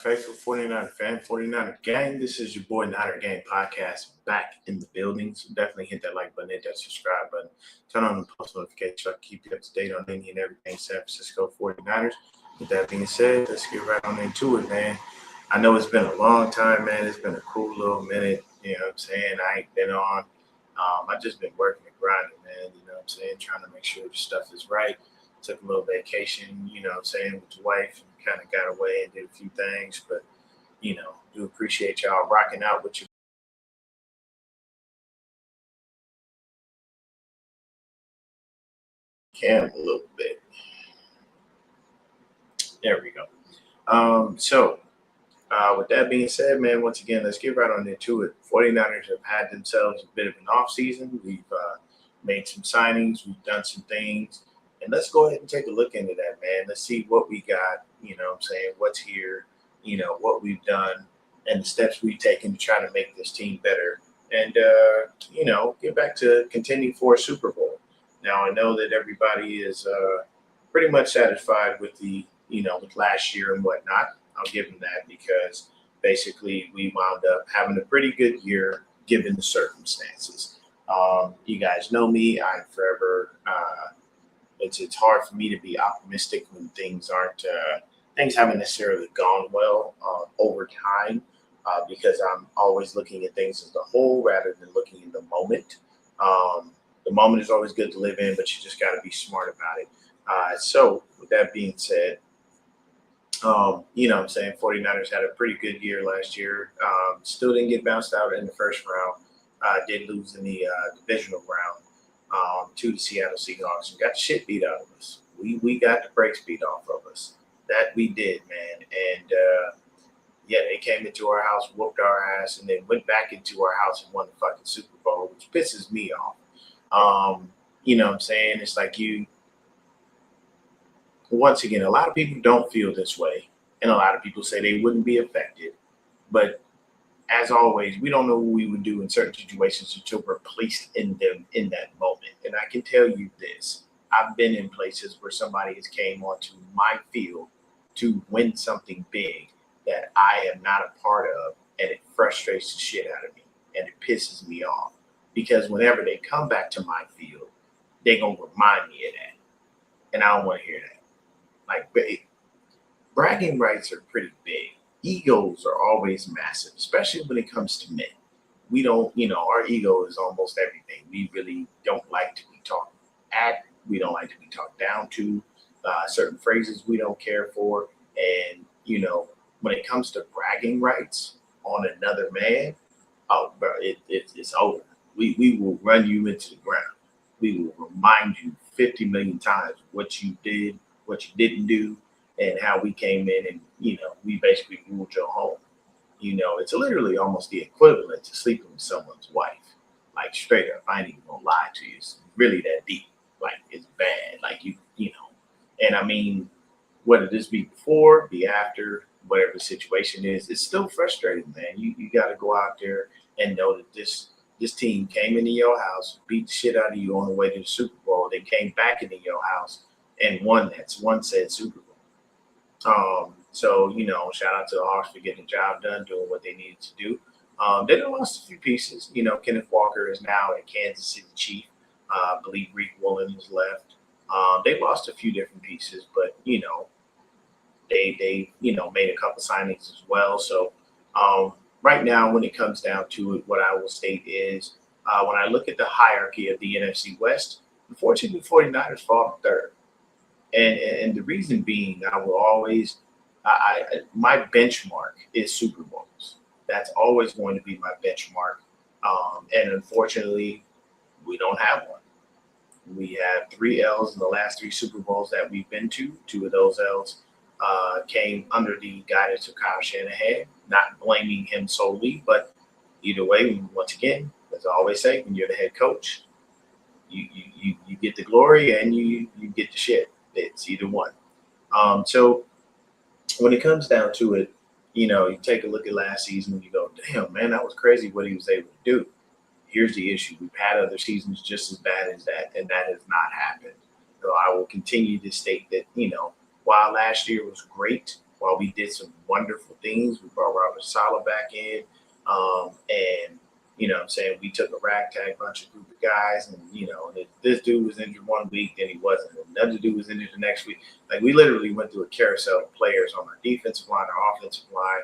Faithful 49er fan, 49er gang. This is your boy Niner Gang Podcast back in the building. So definitely hit that like button, hit that subscribe button, turn on the post notifications so I can keep you up to date on any and everything San Francisco 49ers. With that being said, let's get right on into it, man. I know it's been a long time, man. It's been a cool little minute. You know what I'm saying? I ain't been on. I just been working and grinding, man. You know what I'm saying? Trying to make sure the stuff is right. Took a little vacation, you know what I'm saying, with the wife and kind of got away and did a few things. But, do appreciate y'all rocking out with your cam a little bit. There we go. With that being said, man, once again, let's get right on into it. 49ers have had themselves a bit of an off season. We've made some signings, we've done some things, and let's go ahead and take a look into that, man. Let's see what we got, you know what I'm saying, what's here, what we've done, and the steps we've taken to try to make this team better and, get back to contending for a Super Bowl. Now, I know that everybody is pretty much satisfied with with last year and whatnot. I'll give them that because basically we wound up having a pretty good year given the circumstances. You guys know me. I'm forever. It's hard for me to be optimistic when things haven't necessarily gone well over time because I'm always looking at things as a whole rather than looking in the moment. The moment is always good to live in, but you just got to be smart about it. So with that being said, what I'm saying, 49ers had a pretty good year last year. Still didn't get bounced out in the first round. Did lose in the divisional round to the Seattle Seahawks and got the shit beat out of us. We got the brakes beat off of us. That we did, man. And yeah, they came into our house, whooped our ass, and then went back into our house and won the fucking Super Bowl, which pisses me off. You know what I'm saying? It's like once again, a lot of people don't feel this way, and a lot of people say they wouldn't be affected. But as always, we don't know what we would do in certain situations until we're placed in them in that moment. And I can tell you this: I've been in places where somebody has came onto my field to win something big that I am not a part of, and it frustrates the shit out of me, and it pisses me off because whenever they come back to my field, they gonna remind me of that, and I don't want to hear that. Like bragging rights are pretty big. Egos are always massive, especially when it comes to men. We don't, our ego is almost everything. We really don't like to be talked at. We don't like to be talked down to. Certain phrases we don't care for. And, when it comes to bragging rights on another man, oh, bro, it's over. We will run you into the ground. We will remind you 50 million times what you did, what you didn't do, and how we came in and we basically ruled your home. It's literally almost the equivalent to sleeping with someone's wife. Like straight up, I ain't even gonna lie to you. It's really that deep. Like it's bad. Like and I mean, whether this be before, be after, whatever the situation is, it's still frustrating, man. You got to go out there and know that this team came into your house, beat the shit out of you on the way to the Super Bowl. They came back into your house and won said Super Bowl. Shout out to the Hawks for getting the job done, doing what they needed to do. They done lost a few pieces. Kenneth Walker is now a Kansas City Chief. I believe Reek Woolen is left. They lost a few different pieces, but they made a couple signings as well. So right now, when it comes down to it, what I will state is when I look at the hierarchy of the NFC West, unfortunately, the 49ers fall third. And the reason being, I will always, my benchmark is Super Bowls. That's always going to be my benchmark. And unfortunately, we don't have one. We have 3 L's in the last 3 Super Bowls that we've been to. 2 of those L's came under the guidance of Kyle Shanahan. Not blaming him solely, but either way, once again, as I always say, when you're the head coach, you get the glory and you get the shit. It's either one. So when it comes down to it, you take a look at last season and you go, damn, man, that was crazy what he was able to do. Here's the issue. We've had other seasons just as bad as that, and that has not happened. So I will continue to state that, while last year was great, while we did some wonderful things, we brought Robert Saleh back in, and what I'm saying, we took a ragtag bunch of group of guys, and this dude was injured one week, then he wasn't. Another dude was injured the next week. Like we literally went through a carousel of players on our defensive line, our offensive line.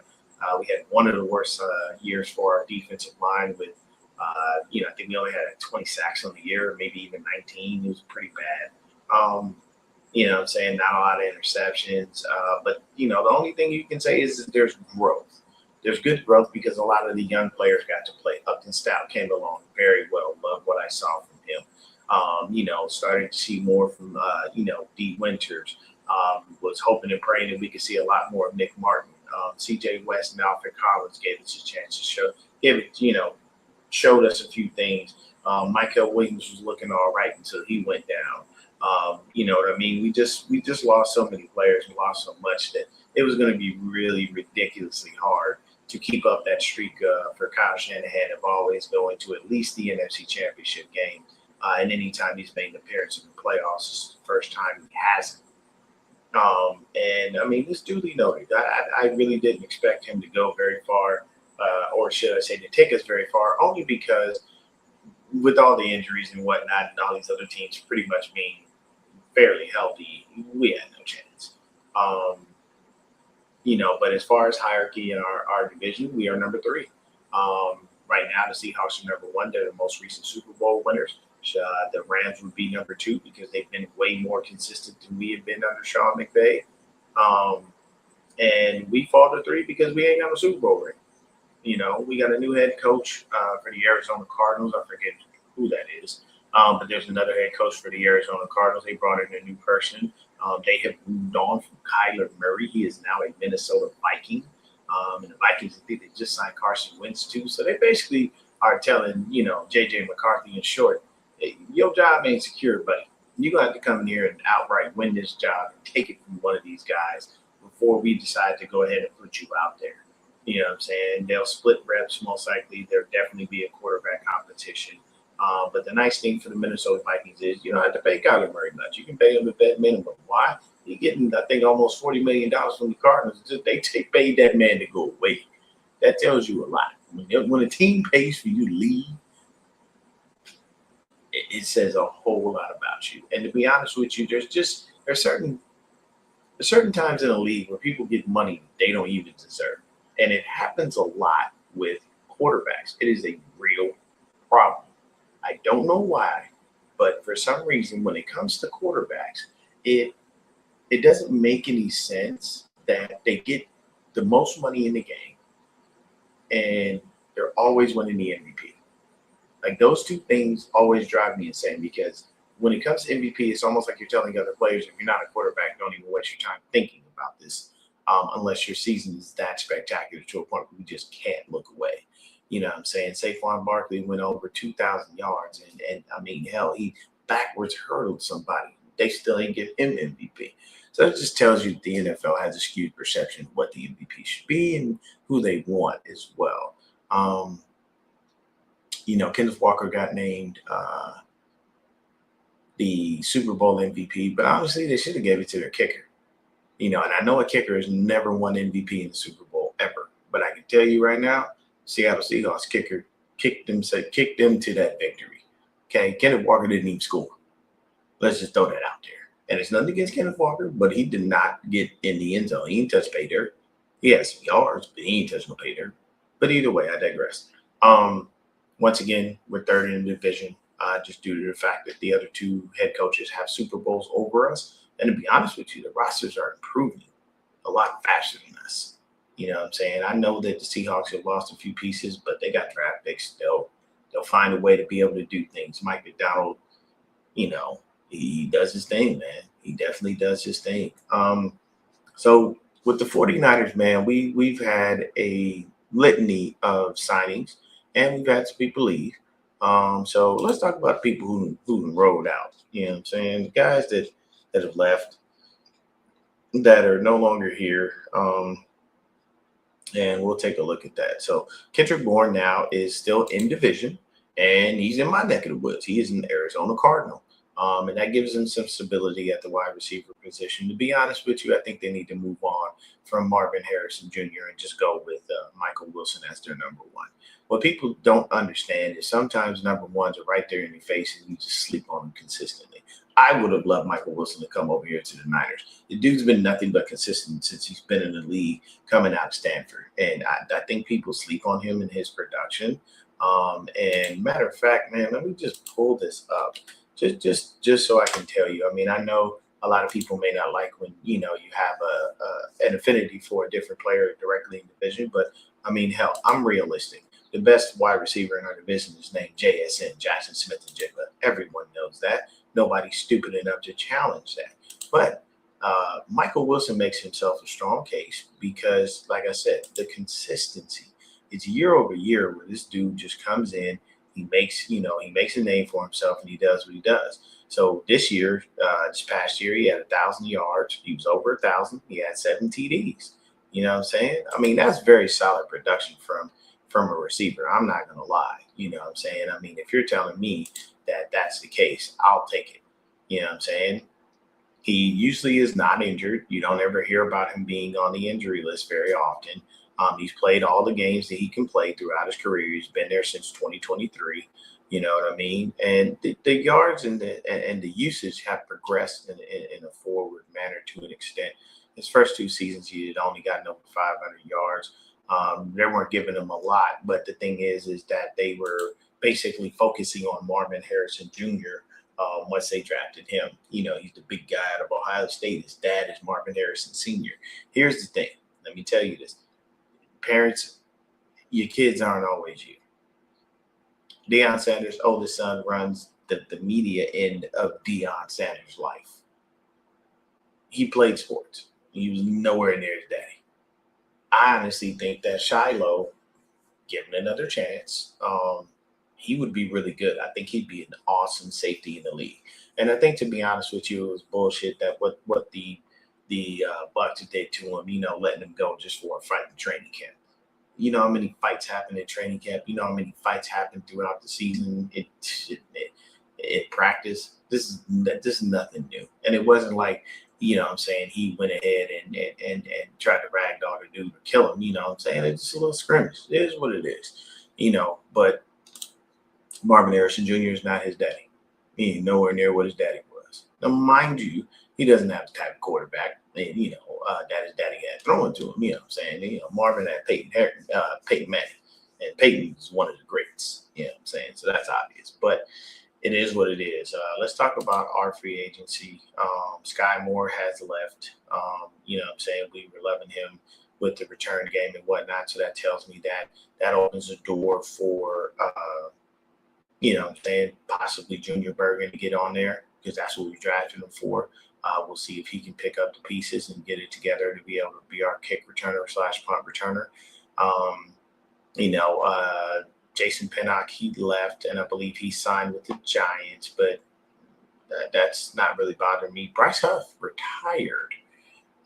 We had one of the worst years for our defensive line with, I think we only had 20 sacks on the year, maybe even 19. It was pretty bad. What I'm saying, not a lot of interceptions. But the only thing you can say is that there's growth. There's good growth because a lot of the young players got to play. Upton Stout came along very well. Love what I saw from him. Starting to see more from, D. Winters. Was hoping and praying that we could see a lot more of Nick Martin. CJ West and Alfred Collins gave us a chance to showed us a few things. Michael Williams was looking all right until he went down. You know what I mean? We just lost so many players and lost so much that it was going to be really ridiculously hard to keep up that streak for Kyle Shanahan of always going to at least the NFC Championship game. And anytime he's made an appearance in the playoffs, it's the first time he hasn't. And I mean, it's duly noted. I really didn't expect him to go very far, or should I say, to take us very far, only because with all the injuries and whatnot, and all these other teams pretty much being fairly healthy, we had no chance. But as far as hierarchy in our division, we are number 3. Right now, the Seahawks are number 1. They're the most recent Super Bowl winners. The Rams would be number 2 because they've been way more consistent than we have been under Sean McVay. And we fall to 3 because we ain't got a Super Bowl ring. We got a new head coach for the Arizona Cardinals. I forget who that is. But there's another head coach for the Arizona Cardinals. They brought in a new person. They have moved on from Kyler Murray. He is now a Minnesota Viking. And the Vikings, I think they just signed Carson Wentz too. So they basically are telling, J.J. McCarthy in short, hey, your job ain't secure, buddy. You're going to have to come in here and outright win this job and take it from one of these guys before we decide to go ahead and put you out there. You know what I'm saying? They'll split reps most likely. There'll definitely be a quarterback competition. But the nice thing for the Minnesota Vikings is you don't have to pay Kyler Murray much. You can pay him at that minimum. Why? He's getting, I think, almost $40 million from the Cardinals. They paid that man to go away. That tells you a lot. When a team pays for you to leave, it says a whole lot about you. And to be honest with you, there's certain times in a league where people get money they don't even deserve. And it happens a lot with quarterbacks. It is a real problem. I don't know why, but for some reason, when it comes to quarterbacks, it doesn't make any sense that they get the most money in the game and they're always winning the MVP. Like those two things always drive me insane because when it comes to MVP, it's almost like you're telling other players, if you're not a quarterback, don't even waste your time thinking about this unless your season is that spectacular to a point where you just can't look away. You know what I'm saying? Saquon Barkley went over 2,000 yards. And I mean, hell, he backwards hurdled somebody. They still ain't give him MVP. So it just tells you that the NFL has a skewed perception of what the MVP should be and who they want as well. Kenneth Walker got named the Super Bowl MVP, but honestly, they should have gave it to their kicker. And I know a kicker has never won MVP in the Super Bowl ever, but I can tell you right now, Seattle Seahawks kicker kicked them to that victory. Okay, Kenneth Walker didn't even score. Let's just throw that out there. And it's nothing against Kenneth Walker, but he did not get in the end zone. He didn't touch pay dirt. He had some yards, but he didn't touch no pay dirt. But either way, I digress. Once again, we're 3rd in the division, just due to the fact that the other 2 head coaches have Super Bowls over us. And to be honest with you, the rosters are improving a lot faster than us. You know what I'm saying? I know that the Seahawks have lost a few pieces, but they got draft picks. They'll find a way to be able to do things. Mike McDonald, he does his thing, man. He definitely does his thing. So with the 49ers, man, we've had a litany of signings, and we've had some people leave. So let's talk about people who rolled out. You know what I'm saying? The guys that have left, that are no longer here. And we'll take a look at that. So Kendrick Bourne now is still in division, and he's in my neck of the woods. He is an Arizona Cardinal. And that gives them some stability at the wide receiver position. To be honest with you, I think they need to move on from Marvin Harrison Jr. and just go with Michael Wilson as their number one. What people don't understand is sometimes number ones are right there in your face and you just sleep on them consistently. I would have loved Michael Wilson to come over here to the Niners. The dude's been nothing but consistent since he's been in the league coming out of Stanford. And I think people sleep on him and his production. And matter of fact, man, let me just pull this up just so I can tell you. I mean, I know a lot of people may not like when you have an affinity for a different player directly in division, but I mean, hell, I'm realistic. The best wide receiver in our division is named JSN, Jackson Smith and Jigba. Everyone knows that. Nobody's stupid enough to challenge that. But Michael Wilson makes himself a strong case because, like I said, the consistency. It's year over year where this dude just comes in, he makes a name for himself, and he does what he does. So this past year, he had 1,000 yards. He was over 1,000. He had 7 TDs. You know what I'm saying? I mean, that's very solid production from a receiver. I'm not gonna lie. You know what I'm saying? I mean, if you're telling me that that's the case, I'll take it. You know what I'm saying? He usually is not injured. You don't ever hear about him being on the injury list very often. He's played all the games that he can play throughout his career. He's been there since 2023. You know what I mean? And the yards and the usage have progressed in a forward manner to an extent. His first 2 seasons, he had only gotten over 500 yards. They weren't giving him a lot, but the thing is that they were basically focusing on Marvin Harrison Jr. Once they drafted him. You know, he's the big guy out of Ohio State. His dad is Marvin Harrison Sr. Here's the thing. Let me tell you this. Parents, your kids aren't always you. Deion Sanders' oldest son runs the media end of Deion Sanders' life. He played sports. He was nowhere near his daddy. I honestly think that Shiloh, given another chance, he would be really good. I think he'd be an awesome safety in the league. And I think, to be honest with you, it was bullshit that what the Bucks did to him, letting him go just for a fight in training camp. You know how many fights happen in training camp. You know how many fights happen throughout the season in practice. This is nothing new, and it wasn't like what I'm saying, he went ahead and tried to ragdoll the dude or kill him. You know what I'm saying, it's just a little scrimmage. It is what it is. But Marvin Harrison Jr. is not his daddy. He ain't nowhere near what his daddy was. Now, mind you, he doesn't have the type of quarterback that his daddy had thrown to him. You know what I'm saying? Marvin had Peyton Manning, and Peyton is one of the greats. You know what I'm saying? So that's obvious. But it is what it is. Let's talk about our free agency. Sky Moore has left. You know what I'm saying? We were loving him with the return game and whatnot. So that tells me that opens the door for, what I'm saying, possibly Junior Bergen to get on there because that's what we drafted him for. We'll see if he can pick up the pieces and get it together to be able to be our kick returner / punt returner. Jason Pinnock, he left, and I believe he signed with the Giants, but that's not really bothering me. Bryce Huff retired.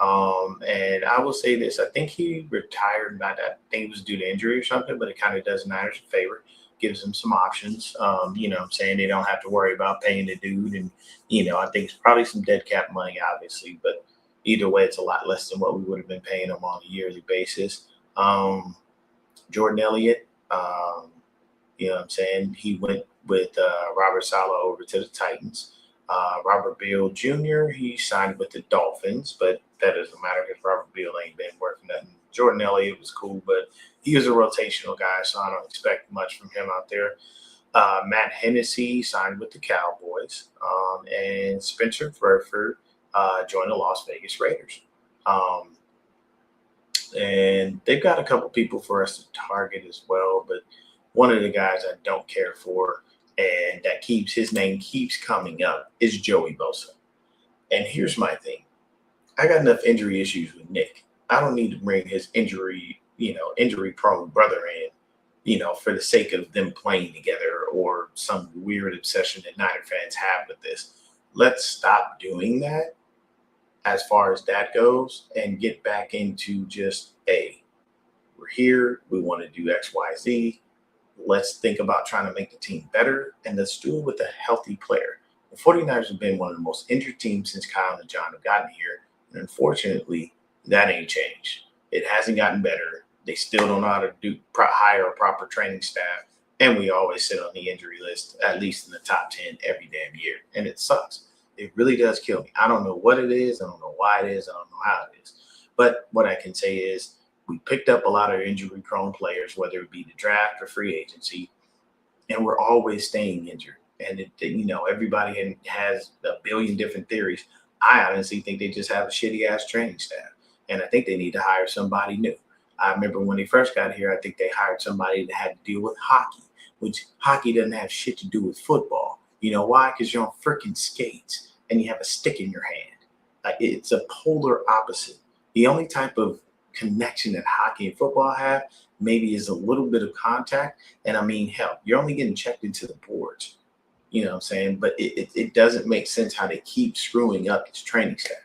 And I will say this, I think he retired, I think it was due to injury or something, but it kind of does Niners a favor. Gives them some options. You know what I'm saying? They don't have to worry about paying the dude. And, I think it's probably some dead cap money, obviously, but either way, it's a lot less than what we would have been paying him on a yearly basis. Jordan Elliott, you know what I'm saying? He went with Robert Saleh over to the Titans. Robert Beal Jr., he signed with the Dolphins, but that doesn't matter because Robert Beal ain't been worth nothing. Jordan Elliott was cool, but he was a rotational guy, so I don't expect much from him out there. Matt Hennessy signed with the Cowboys, and Spencer Burford joined the Las Vegas Raiders. And they've got a couple people for us to target as well, but one of the guys I don't care for and that his name keeps coming up is Joey Bosa. And here's my thing. I got enough injury issues with Nick. I don't need to bring his injury-prone brother in, for the sake of them playing together or some weird obsession that Niner fans have with this. Let's stop doing that as far as that goes and get back into just, hey, we're here. We want to do X, Y, Z. Let's think about trying to make the team better, and let's do it with a healthy player. The 49ers have been one of the most injured teams since Kyle and John have gotten here. And unfortunately, that ain't changed. It hasn't gotten better. They still don't know how to hire a proper training staff. And we always sit on the injury list, at least in the top 10 every damn year. And it sucks. It really does kill me. I don't know what it is. I don't know why it is. I don't know how it is. But what I can say is we picked up a lot of injury prone players, whether it be the draft or free agency, and we're always staying injured. And everybody has a billion different theories. I honestly think they just have a shitty ass training staff, and I think they need to hire somebody new. I remember when they first got here, I think they hired somebody that had to deal with hockey, which hockey doesn't have shit to do with football. You know why? Because you're on freaking skates and you have a stick in your hand. Like, it's a polar opposite. The only type of connection that hockey and football have maybe is a little bit of contact. And I mean, hell, you're only getting checked into the boards. You know what I'm saying? But it doesn't make sense how they keep screwing up its training staff.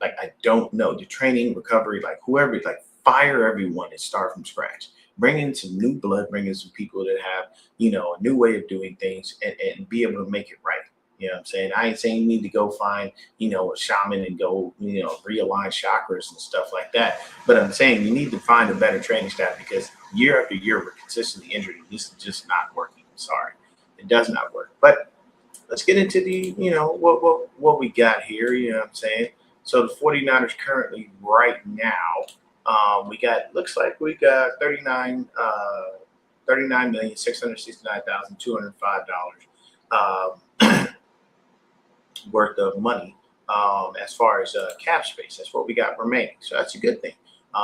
Like, I don't know. The training, recovery, like whoever, like fire everyone and start from scratch. Bring in some new blood, bring in some people that have, a new way of doing things and be able to make it right. You know what I'm saying? I ain't saying you need to go find, a shaman and go, realign chakras and stuff like that. But I'm saying you need to find a better training staff because year after year we're consistently injured. And this is just not working. I'm sorry. It does not work. But let's get into the, what we got here. You know what I'm saying? So the 49ers currently right now, looks like we got $39,669,205 worth of money as far as cap space. That's what we got remaining. So that's a good thing.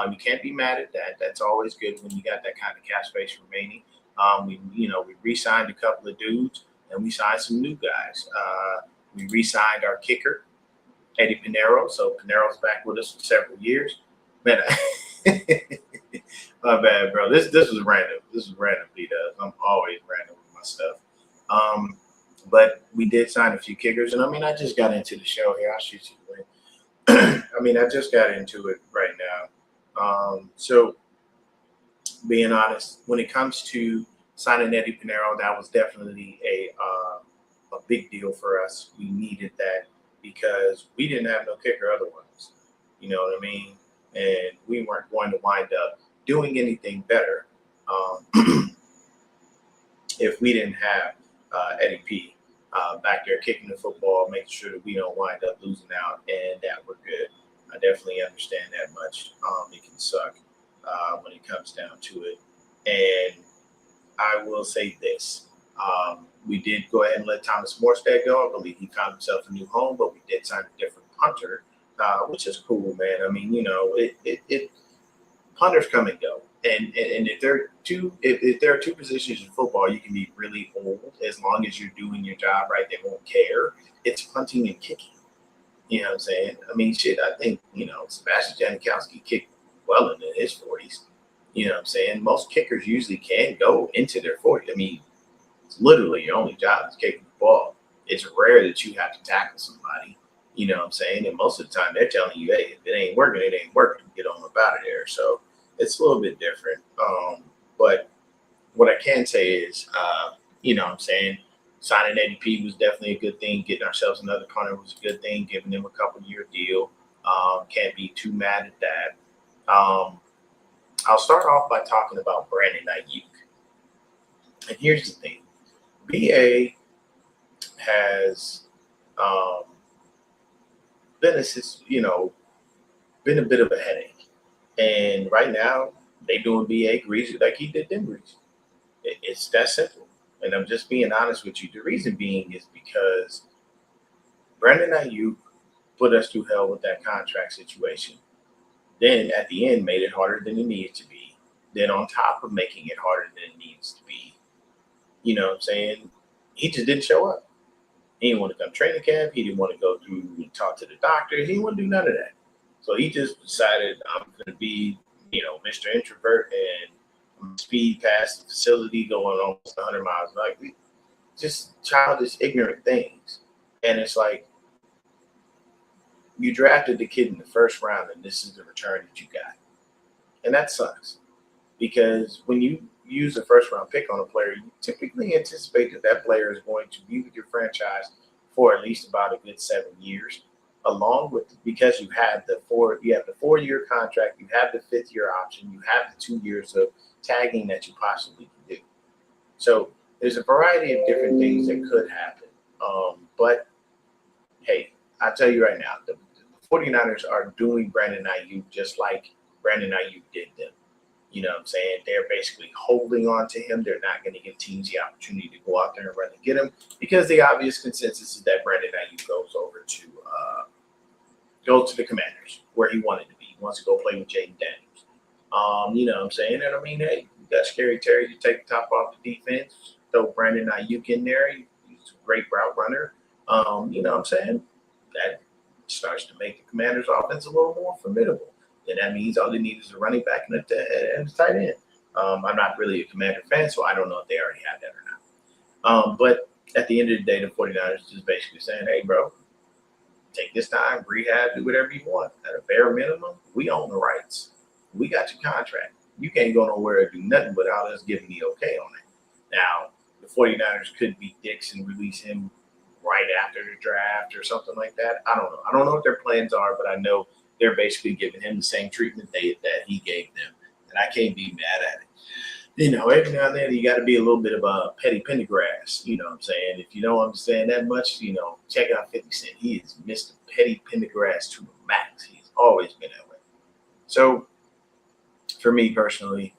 You can't be mad at that. That's always good when you got that kind of cap space remaining. We re-signed a couple of dudes and we signed some new guys. We re-signed our kicker, Eddie Pinheiro. So Pinheiro's back with us for several years. Man, my bad, bro. This was random. This was random, B-Dubs. I'm always random with my stuff. But we did sign a few kickers, and I mean, I just got into the show here. I'll shoot you the link. I mean, I just got into it right now. So, being honest, when it comes to signing Eddie Pinheiro, that was definitely a big deal for us. We needed that because we didn't have no kicker otherwise. You know what I mean? And we weren't going to wind up doing anything better if we didn't have Eddie P back there kicking the football, making sure that we don't wind up losing out and that we're good. I definitely understand that much. It can suck when it comes down to it. And I will say this. We did go ahead and let Thomas Morstead go. I believe he found himself a new home, but we did sign a different punter, which is cool, man. I mean, punters come and go. And if there are two positions in football, you can be really old as long as you're doing your job right. They won't care. It's punting and kicking. You know what I'm saying? I mean, shit. I think Sebastian Janikowski kicked well into his 40s. You know what I'm saying? Most kickers usually can go into their 40s. I mean, it's literally your only job is kicking the ball. It's rare that you have to tackle somebody. You know what I'm saying? And most of the time they're telling you, hey, if it ain't working, it ain't working. Get on up out of there. So it's a little bit different. But what I can say is, what I'm saying, signing Eddie P was definitely a good thing. Getting ourselves another punter was a good thing. Giving them a couple-year deal. Can't be too mad at that. I'll start off by talking about Brandon Ayuk. And here's the thing. BA has been a bit of a headache. And right now, they doing BA greasy like he did them greasy. It's that simple. And I'm just being honest with you. The reason being is because Brandon Ayuk put us through hell with that contract situation. Then at the end made it harder than it needed to be. Then on top of making it harder than it needs to be, you know what I'm saying? He just didn't show up. He didn't want to come training camp. He didn't want to go through and talk to the doctor. He didn't want to do none of that. So he just decided I'm going to be, Mr. Introvert and speed past the facility going almost 100 miles. Like, just childish, ignorant things. And it's like, you drafted the kid in the first round and this is the return that you got. And that sucks. Because when you use a first round pick on a player, you typically anticipate that player is going to be with your franchise for at least about a good 7 years. Along with because you have the 4 year contract, you have the 5th year option, you have the 2 years of tagging that you possibly can do. So there's a variety of different things that could happen. But hey, I tell you right now, the 49ers are doing Brandon Ayuk just like Brandon Ayuk did them. You know what I'm saying? They're basically holding on to him. They're not going to give teams the opportunity to go out there and run and get him because the obvious consensus is that Brandon Ayuk goes to the Commanders where he wanted to be. He wants to go play with Jaden Daniels. You know what I'm saying? And I mean, hey, you got Scary Terry to take the top off the defense. Throw Brandon Ayuk in there. He's a great route runner. You know what I'm saying? That starts to make the Commanders' offense a little more formidable. And that means all they need is a running back and a tight end. I'm not really a Commander fan, so I don't know if they already have that or not. But at the end of the day, the 49ers is basically saying, hey, bro, take this time, rehab, do whatever you want. At a bare minimum, we own the rights. We got your contract. You can't go nowhere and do nothing without us giving the okay on it. Now, the 49ers could be dicks and release him right after the draft or something like that. I don't know. I don't know what their plans are, but I know they're basically giving him the same treatment that he gave them. And I can't be mad at it. You know, every now and then you got to be a little bit of a Petty Pendergrass. You know what I'm saying? If you don't understand that much, you know, check out 50 Cent. He is Mr. Petty Pendergrass to the max. He's always been that way. So, for me personally,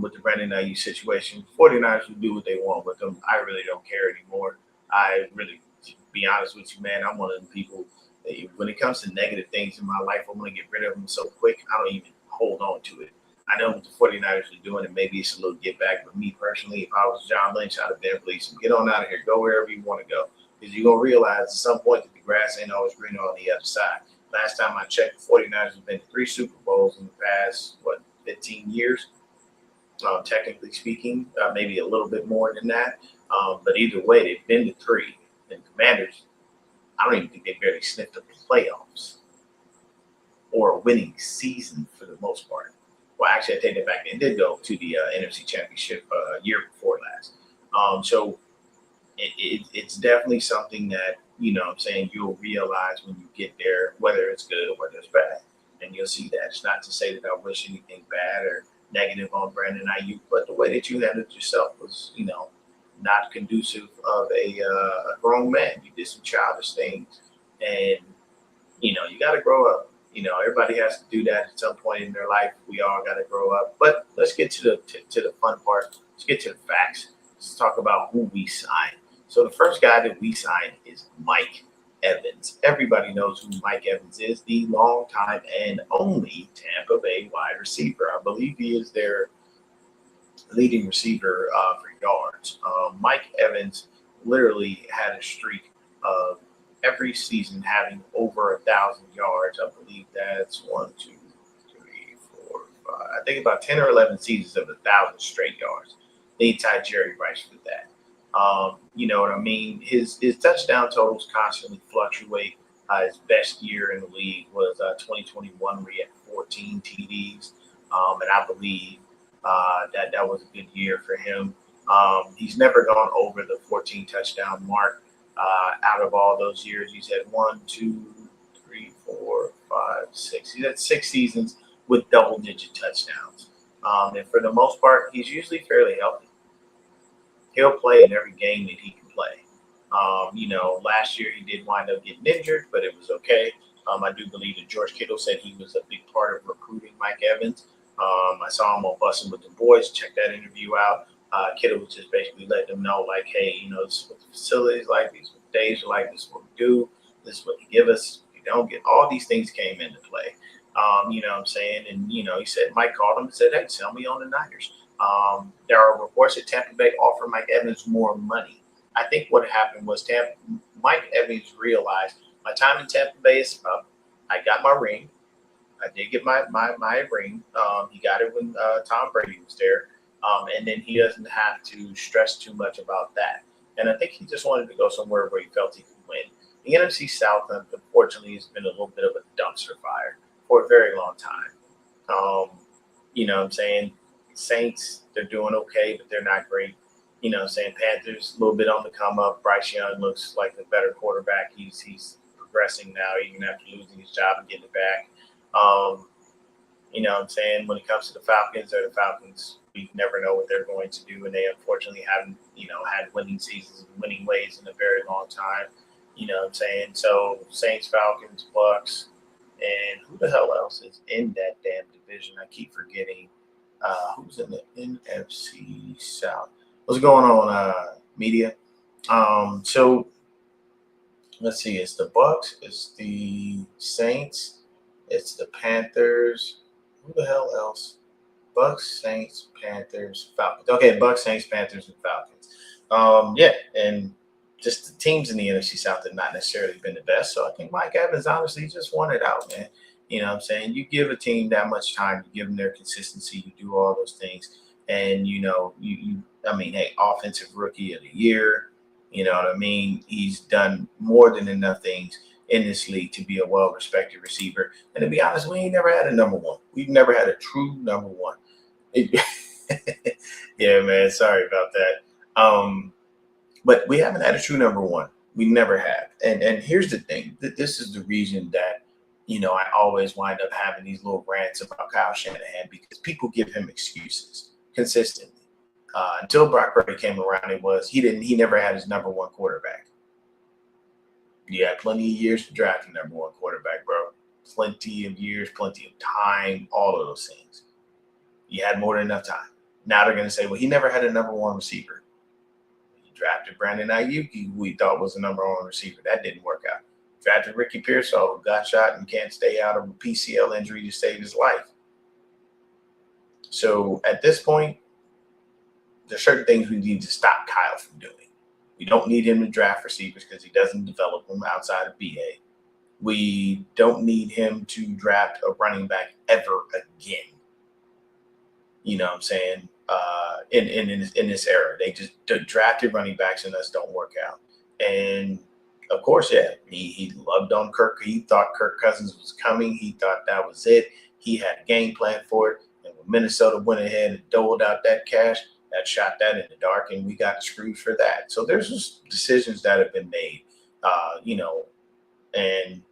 with the Brandon Ayuk situation, 49ers will do what they want with them. I really don't care anymore. I really, to be honest with you, man, I'm one of the people that when it comes to negative things in my life, I want to get rid of them so quick, I don't even hold on to it. I know what the 49ers are doing, and maybe it's a little get back. But me personally, if I was John Lynch, I'd have been pleased. Get on out of here. Go wherever you want to go. Because you're going to realize at some point that the grass ain't always greener on the other side. Last time I checked, the 49ers have been to 3 Super Bowls in the past, 15 years, technically speaking. Maybe a little bit more than that. But either way, they've been to 3. And the Commanders, I don't even think they barely sniffed the playoffs or a winning season for the most part. Well, actually, I take that back. They did go to the NFC Championship year before last. So it's definitely something that, you know what I'm saying, you'll realize when you get there, whether it's good or whether it's bad. And you'll see that. It's not to say that I wish anything bad or negative on Brandon Ayuk, but the way that you handled yourself was, you know, not conducive of a grown man. You did some childish things. And, you know, you got to grow up. You know, everybody has to do that at some point in their life. We all got to grow up. But let's get to the fun part. Let's get to the facts. Let's talk about who we signed. So the first guy that we signed is Mike Evans. Everybody knows who Mike Evans is, the longtime and only Tampa Bay wide receiver. I believe he is their leading receiver for yards. Mike Evans literally had a streak of every season having over 1,000 yards. I believe that's 1, 2, 3, 4, 5. I think about 10 or 11 seasons of 1,000 straight yards. They tied Jerry Rice for that. You know what I mean? His touchdown totals constantly fluctuate. His best year in the league was 2021, where he had 14 TDs, and I believe that was a good year for him. He's never gone over the 14 touchdown mark. Out of all those years, he's had 1, 2, 3, 4, 5, 6. He's had 6 seasons with double-digit touchdowns. And for the most part, he's usually fairly healthy. He'll play in every game that he can play. You know, last year he did wind up getting injured, but it was okay. I do believe that George Kittle said he was a big part of recruiting Mike Evans. I saw him on Bussin' with the Boys. Check that interview out. Kittle was just basically letting them know, like, hey, you know, this is what the facilities like, these are what the days are like, this is what we do, this is what you give us. You don't get all these things came into play. You know what I'm saying? And, you know, he said, Mike called him and said, hey, sell me on the Niners. There are reports that Tampa Bay offered Mike Evans more money. I think what happened was Mike Evans realized my time in Tampa Bay is up. I got my ring. I did get my ring. He got it when Tom Brady was there. And then he doesn't have to stress too much about that. And I think he just wanted to go somewhere where he felt he could win. The NFC South, unfortunately, has been a little bit of a dumpster fire for a very long time. You know what I'm saying? Saints, they're doing okay, but they're not great. You know, saying Panthers a little bit on the come up. Bryce Young looks like a better quarterback. He's progressing now, even after losing his job and getting it back. You know what I'm saying? When it comes to the Falcons, they're the Falcons. We never know what they're going to do, and they unfortunately haven't, had winning seasons and winning ways in a very long time. You know what I'm saying? So Saints, Falcons, Bucks, and who the hell else is in that damn division? I keep forgetting. Who's in the NFC South? What's going on, media? So let's see. It's the Bucks. It's the Saints. It's the Panthers. Who the hell else? Bucks, Saints, Panthers, Falcons. Okay, Bucks, Saints, Panthers, and Falcons. Yeah, and just the teams in the NFC South have not necessarily been the best. So I think Mike Evans honestly just won it out, man. You know what I'm saying? You give a team that much time, you give them their consistency, you do all those things. And, I mean, hey, offensive rookie of the year, you know what I mean? He's done more than enough things in this league to be a well-respected receiver. And to be honest, we ain't never had a number one. We've never had a true number one. Yeah, man. Sorry about that. But we haven't had a true number one. We never have. And here's the thing. This is the reason that, I always wind up having these little rants about Kyle Shanahan because people give him excuses consistently. Until Brock Purdy came around, he never had his number one quarterback. You had plenty of years to draft a number one quarterback, bro. Plenty of years, plenty of time, all of those things. You had more than enough time. Now they're going to say, well, he never had a number one receiver. He drafted Brandon Ayuk, who we thought was a number one receiver. That didn't work out. Drafted Ricky Pearsall, who got shot and can't stay out of a PCL injury to save his life. So at this point, there's certain things we need to stop Kyle from doing. We don't need him to draft receivers because he doesn't develop them outside of BA. We don't need him to draft a running back ever again. You know what I'm saying? In this era, they just drafted running backs and us don't work out. And of course, yeah, he loved on Kirk. He thought Kirk Cousins was coming. He thought that was it. He had a game plan for it. And when Minnesota went ahead and doled out that cash, that shot that in the dark, and we got screwed for that. So there's just decisions that have been made, and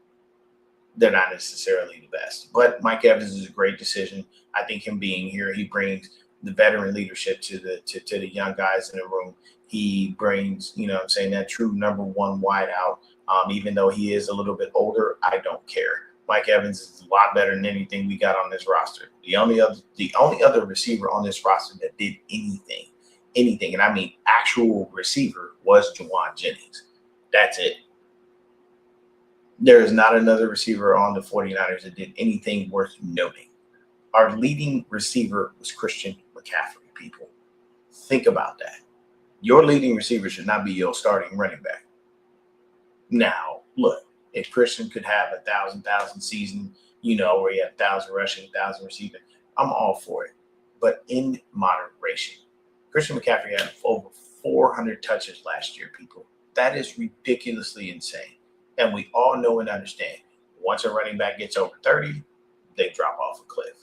they're not necessarily the best. But Mike Evans is a great decision. I think him being here, he brings the veteran leadership to the young guys in the room. He brings, that true number one wideout. Even though he is a little bit older, I don't care. Mike Evans is a lot better than anything we got on this roster. The only other receiver on this roster that did anything, and I mean actual receiver, was Jauan Jennings. That's it. There is not another receiver on the 49ers that did anything worth noting. Our leading receiver was Christian McCaffrey, people. Think about that. Your leading receiver should not be your starting running back. Now, look, if Christian could have a 1,000 season, where he had 1,000 rushing, 1,000 receiving, I'm all for it. But in moderation. Christian McCaffrey had over 400 touches last year, people. That is ridiculously insane. And we all know and understand, once a running back gets over 30, they drop off a cliff.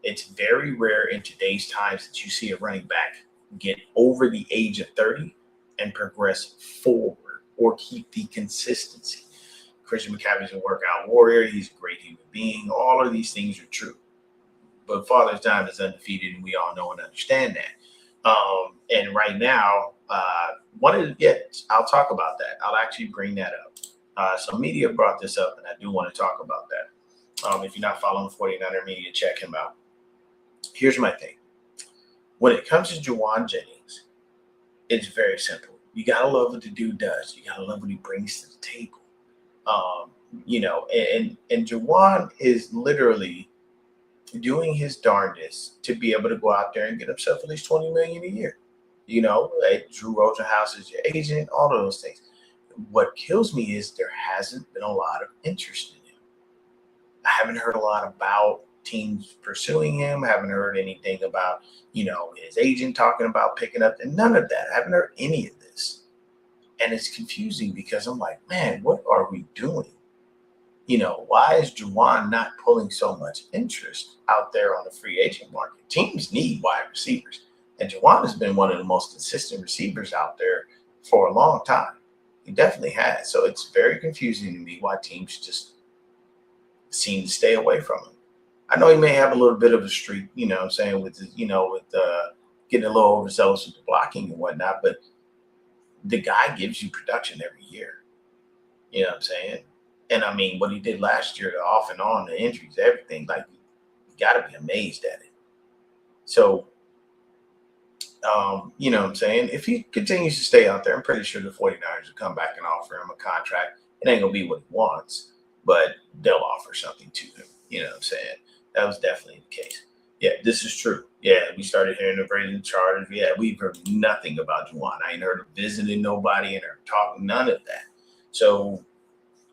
It's very rare in today's times that you see a running back get over the age of 30 and progress forward or keep the consistency. Christian McCaffrey's a workout warrior. He's a great human being. All of these things are true. But Father's Time is undefeated, and we all know and understand that. And right now, I'll talk about that. I'll actually bring that up. Some media brought this up, and I do want to talk about that. If you're not following 49er Media, check him out. Here's my thing. When it comes to Jauan Jennings, it's very simple. You got to love what the dude does. You got to love what he brings to the table. And Jauan is literally doing his darndest to be able to go out there and get himself at least $20 million a year. Like Drew Rosenhaus is your agent, all of those things. What kills me is there hasn't been a lot of interest in him. I haven't heard a lot about teams pursuing him. I haven't heard anything about, his agent talking about picking up, and none of that. I haven't heard any of this. And it's confusing because I'm like, man, what are we doing? Why is Jauan not pulling so much interest out there on the free agent market? Teams need wide receivers. And Juwan has been one of the most consistent receivers out there for a long time. He definitely has. So it's very confusing to me why teams just seem to stay away from him. I know he may have a little bit of a streak, what I'm saying, with getting a little overzealous with the blocking and whatnot, but the guy gives you production every year. You know what I'm saying? And I mean, what he did last year, the off and on, the injuries, everything, like, you got to be amazed at it. So, you know what I'm saying? If he continues to stay out there, I'm pretty sure the 49ers will come back and offer him a contract. It ain't going to be what he wants, but they'll offer something to him. You know what I'm saying? That was definitely the case. Yeah, this is true. Yeah, we started hearing the Brazen Charters. Yeah, we've heard nothing about Juwan. I ain't heard of visiting nobody and her talking, none of that. So,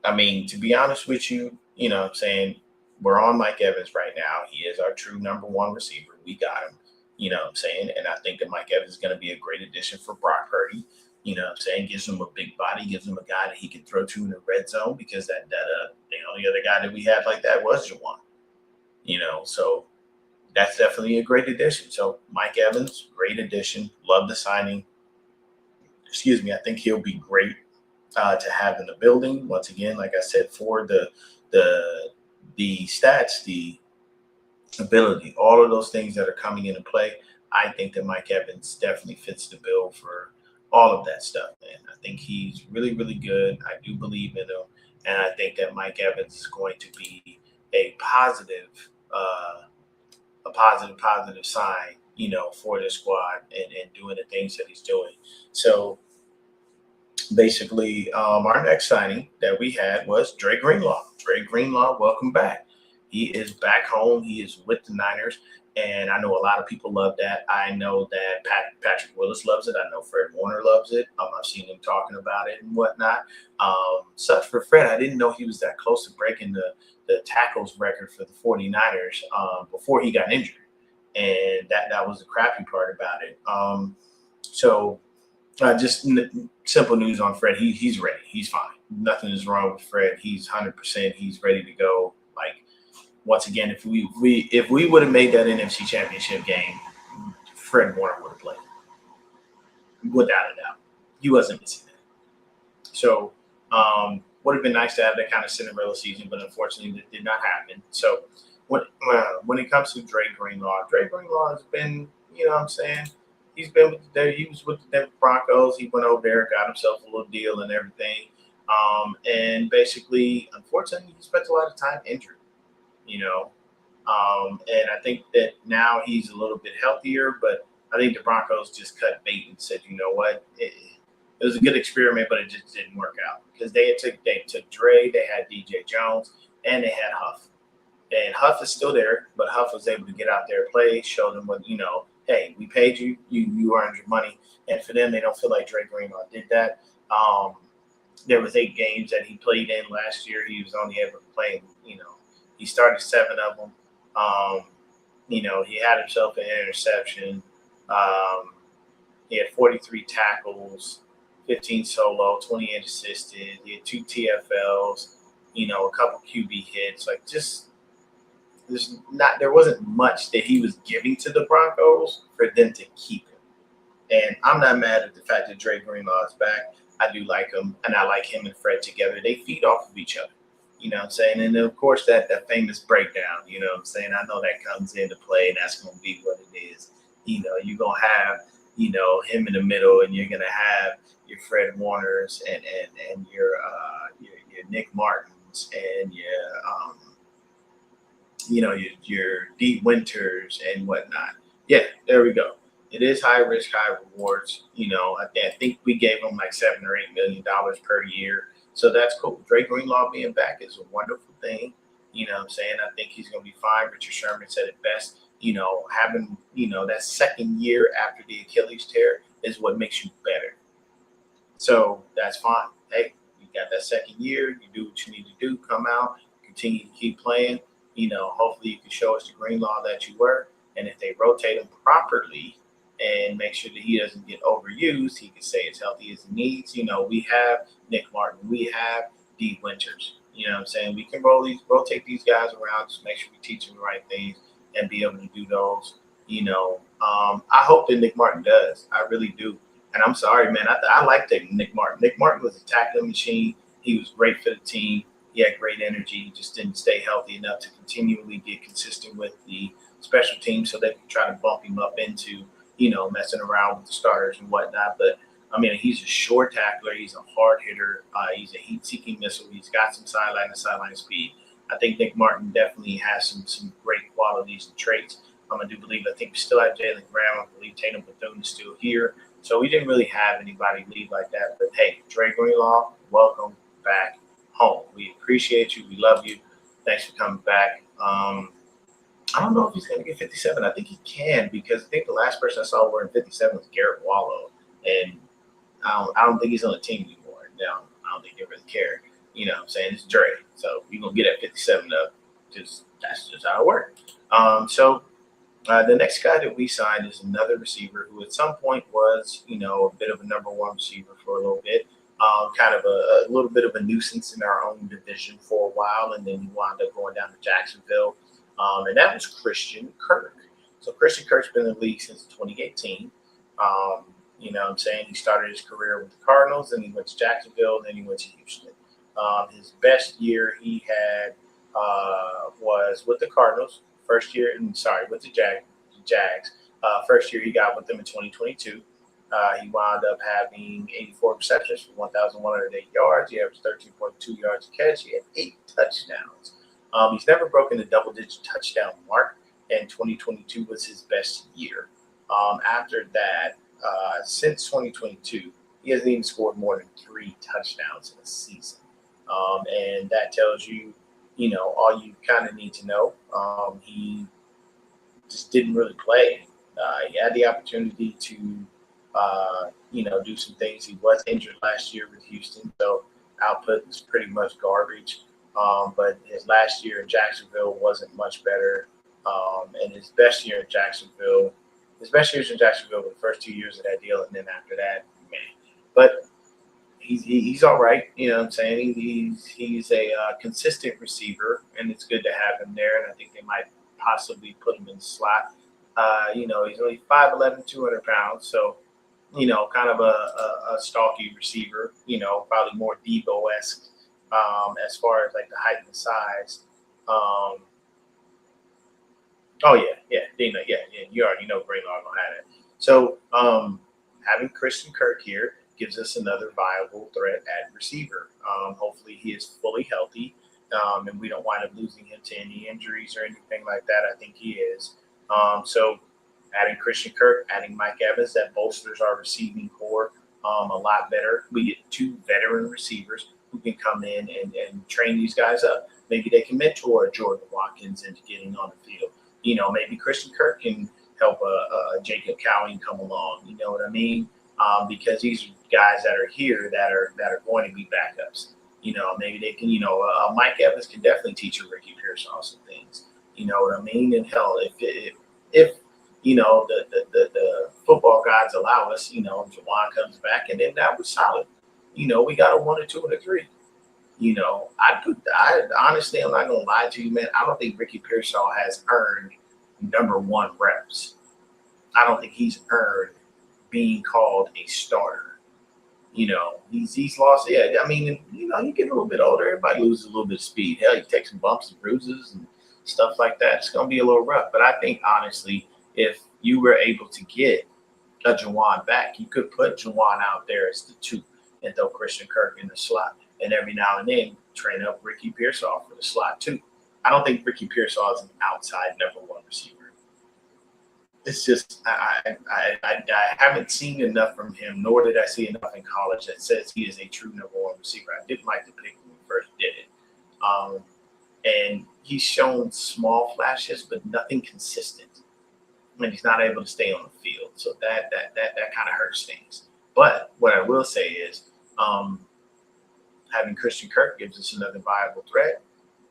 I mean, to be honest with you, you know what I'm saying? We're on Mike Evans right now. He is our true number one receiver. We got him. You know what I'm saying? And I think that Mike Evans is going to be a great addition for Brock Purdy. You know what I'm saying? Gives him a big body, gives him a guy that he can throw to in the red zone, because the only other guy that we had like that was Juwan. So that's definitely a great addition. So Mike Evans, great addition. Love the signing. Excuse me. I think he'll be great to have in the building. Once again, like I said, for the stats, the ability, all of those things that are coming into play, I think that Mike Evans definitely fits the bill for all of that stuff, man. I think he's really, really good. I do believe in him. And I think that Mike Evans is going to be a positive sign, for this squad, and doing the things that he's doing. So basically, our next signing that we had was Dre Greenlaw. Dre Greenlaw, welcome back. He is back home. He is with the Niners, and I know a lot of people love that. I know that Patrick Willis loves it. I know Fred Warner loves it. I've seen him talking about it and whatnot. Sucks for Fred. I didn't know he was that close to breaking the tackles record for the 49ers before he got injured, and that was the crappy part about it. So just simple news on Fred. He's ready. He's fine. Nothing is wrong with Fred. He's 100%. He's ready to go. Like, once again, if we would have made that NFC Championship game, Fred Warner would have played, without a doubt. He wasn't missing that. So would have been nice to have that kind of Cinderella season, but unfortunately, it did not happen. So when it comes to Dre Greenlaw has been, you know what I'm saying, he was with the Denver Broncos. He went over there, got himself a little deal and everything. And basically, unfortunately, he spent a lot of time injured, and I think that now he's a little bit healthier, but I think the Broncos just cut bait and said, you know what, it was a good experiment, but it just didn't work out, because they took Dre, they had DJ Jones, and they had Huff. And Huff is still there, but Huff was able to get out there, play, show them what, hey, we paid you, you earned your money. And for them, they don't feel like Dre Greenlaw did that. There was 8 games that he played in last year. He was only able to play, he started 7 of them. He had himself an interception. He had 43 tackles, 15 solo, 28 assisted. He had 2 TFLs, a couple QB hits. Like, just there wasn't much that he was giving to the Broncos for them to keep him. And I'm not mad at the fact that Dre Greenlaw is back. I do like him, and I like him and Fred together. They feed off of each other. You know what I'm saying? And then, of course, that famous breakdown, you know what I'm saying? I know that comes into play, and that's going to be what it is. You're going to have, him in the middle, and you're going to have your Fred Warners and your Nick Martins and your Dee Winters and whatnot. Yeah, there we go. It is high risk, high rewards. I think we gave him like $7 or $8 million per year. So that's cool. Dre Greenlaw being back is a wonderful thing. You know what I'm saying? I think he's going to be fine. Richard Sherman said it best. Having, that second year after the Achilles tear is what makes you better. So that's fine. Hey, you got that second year. You do what you need to do. Come out, continue to keep playing. Hopefully you can show us the Greenlaw that you were. And if they rotate him properly and make sure that he doesn't get overused, he can stay as healthy as he needs. We have Nick Martin. We have Dee Winters. You know what I'm saying? We can rotate these guys around, just make sure we teach them the right things and be able to do those, I hope that Nick Martin does. I really do. And I'm sorry, man. I like Nick Martin. Nick Martin was a tackling machine. He was great for the team. He had great energy. He just didn't stay healthy enough to continually get consistent with the special team, so they could try to bump him up into, messing around with the starters and whatnot. But I mean, he's a short tackler. He's a hard hitter. He's a heat-seeking missile. He's got some sideline to sideline speed. I think Nick Martin definitely has some great qualities and traits. I think we still have Jalen Graham. I believe Tatum Bethune is still here. So we didn't really have anybody leave like that. But hey, Dre Greenlaw, welcome back home. We appreciate you. We love you. Thanks for coming back. I don't know if he's going to get 57. I think he can, because I think the last person I saw wearing 57 was Garrett Wallow. And I don't think he's on the team anymore. Now, I don't think they really care. You know what I'm saying? It's Dre. So you're going to get at 57 up. That's just how it works. The next guy that we signed is another receiver who at some point was, a bit of a number one receiver for a little bit. Kind of a little bit of a nuisance in our own division for a while, and then he wound up going down to Jacksonville. And that was Christian Kirk. So Christian Kirk's been in the league since 2018. He started his career with the Cardinals, and he went to Jacksonville, and then he went to Houston. His best year he had was with the Cardinals. With the Jags. First year he got with them in 2022. He wound up having 84 receptions for 1,108 yards. He averaged 13.2 yards a catch. He had 8 touchdowns. He's never broken the double-digit touchdown mark, and 2022 was his best year. After that, since 2022, he hasn't even scored more than 3 touchdowns in a season. And that tells you, all you kind of need to know. He just didn't really play. He had the opportunity to, do some things. He was injured last year with Houston, so output was pretty much garbage. But his last year in Jacksonville wasn't much better. And his best years in Jacksonville were the first 2 years of that deal, and then after that, man. But he's all right. You know what I'm saying? He's a consistent receiver, and it's good to have him there. And I think they might possibly put him in the slot. He's only 5'11", 200 pounds, so kind of a stalky receiver. Probably more Debo-esque as far as like the height and the size. Dina, you already know Greenlaw gonna have it. So having Christian Kirk here gives us another viable threat at receiver. Hopefully he is fully healthy, and we don't wind up losing him to any injuries or anything like that. I think he is. So adding Christian Kirk, adding Mike Evans, that bolsters our receiving core a lot better. We get 2 veteran receivers who can come in and train these guys up. Maybe they can mentor Jordan Watkins into getting on the field. Maybe Christian Kirk can help Jacob Cowing come along. You know what I mean? Because these are guys that are here that are going to be backups. Maybe they can. Mike Evans can definitely teach a Ricky Pearsall some things. You know what I mean? And hell, if the football gods allow us, Juwan comes back, and then that was solid. We got a 1, a 2, and a 3. I honestly, I'm not gonna lie to you, man. I don't think Ricky Pearsall has earned number 1 reps. I don't think he's earned being called a starter. He's lost. Yeah, I mean, you get a little bit older, everybody loses a little bit of speed. Hell, you take some bumps and bruises and stuff like that. It's gonna be a little rough. But I think honestly, if you were able to get a Juwan back, you could put Juwan out there as the 2 and throw Christian Kirk in the slot. And every now and then train up Ricky Pearsall for the slot too. I don't think Ricky Pearsall is an outside number 1 receiver. It's just I haven't seen enough from him, nor did I see enough in college that says he is a true number 1 receiver. I didn't like the pick when we first did it. And he's shown small flashes, but nothing consistent. And he's not able to stay on the field. So that kind of hurts things. But what I will say is having Christian Kirk gives us another viable threat,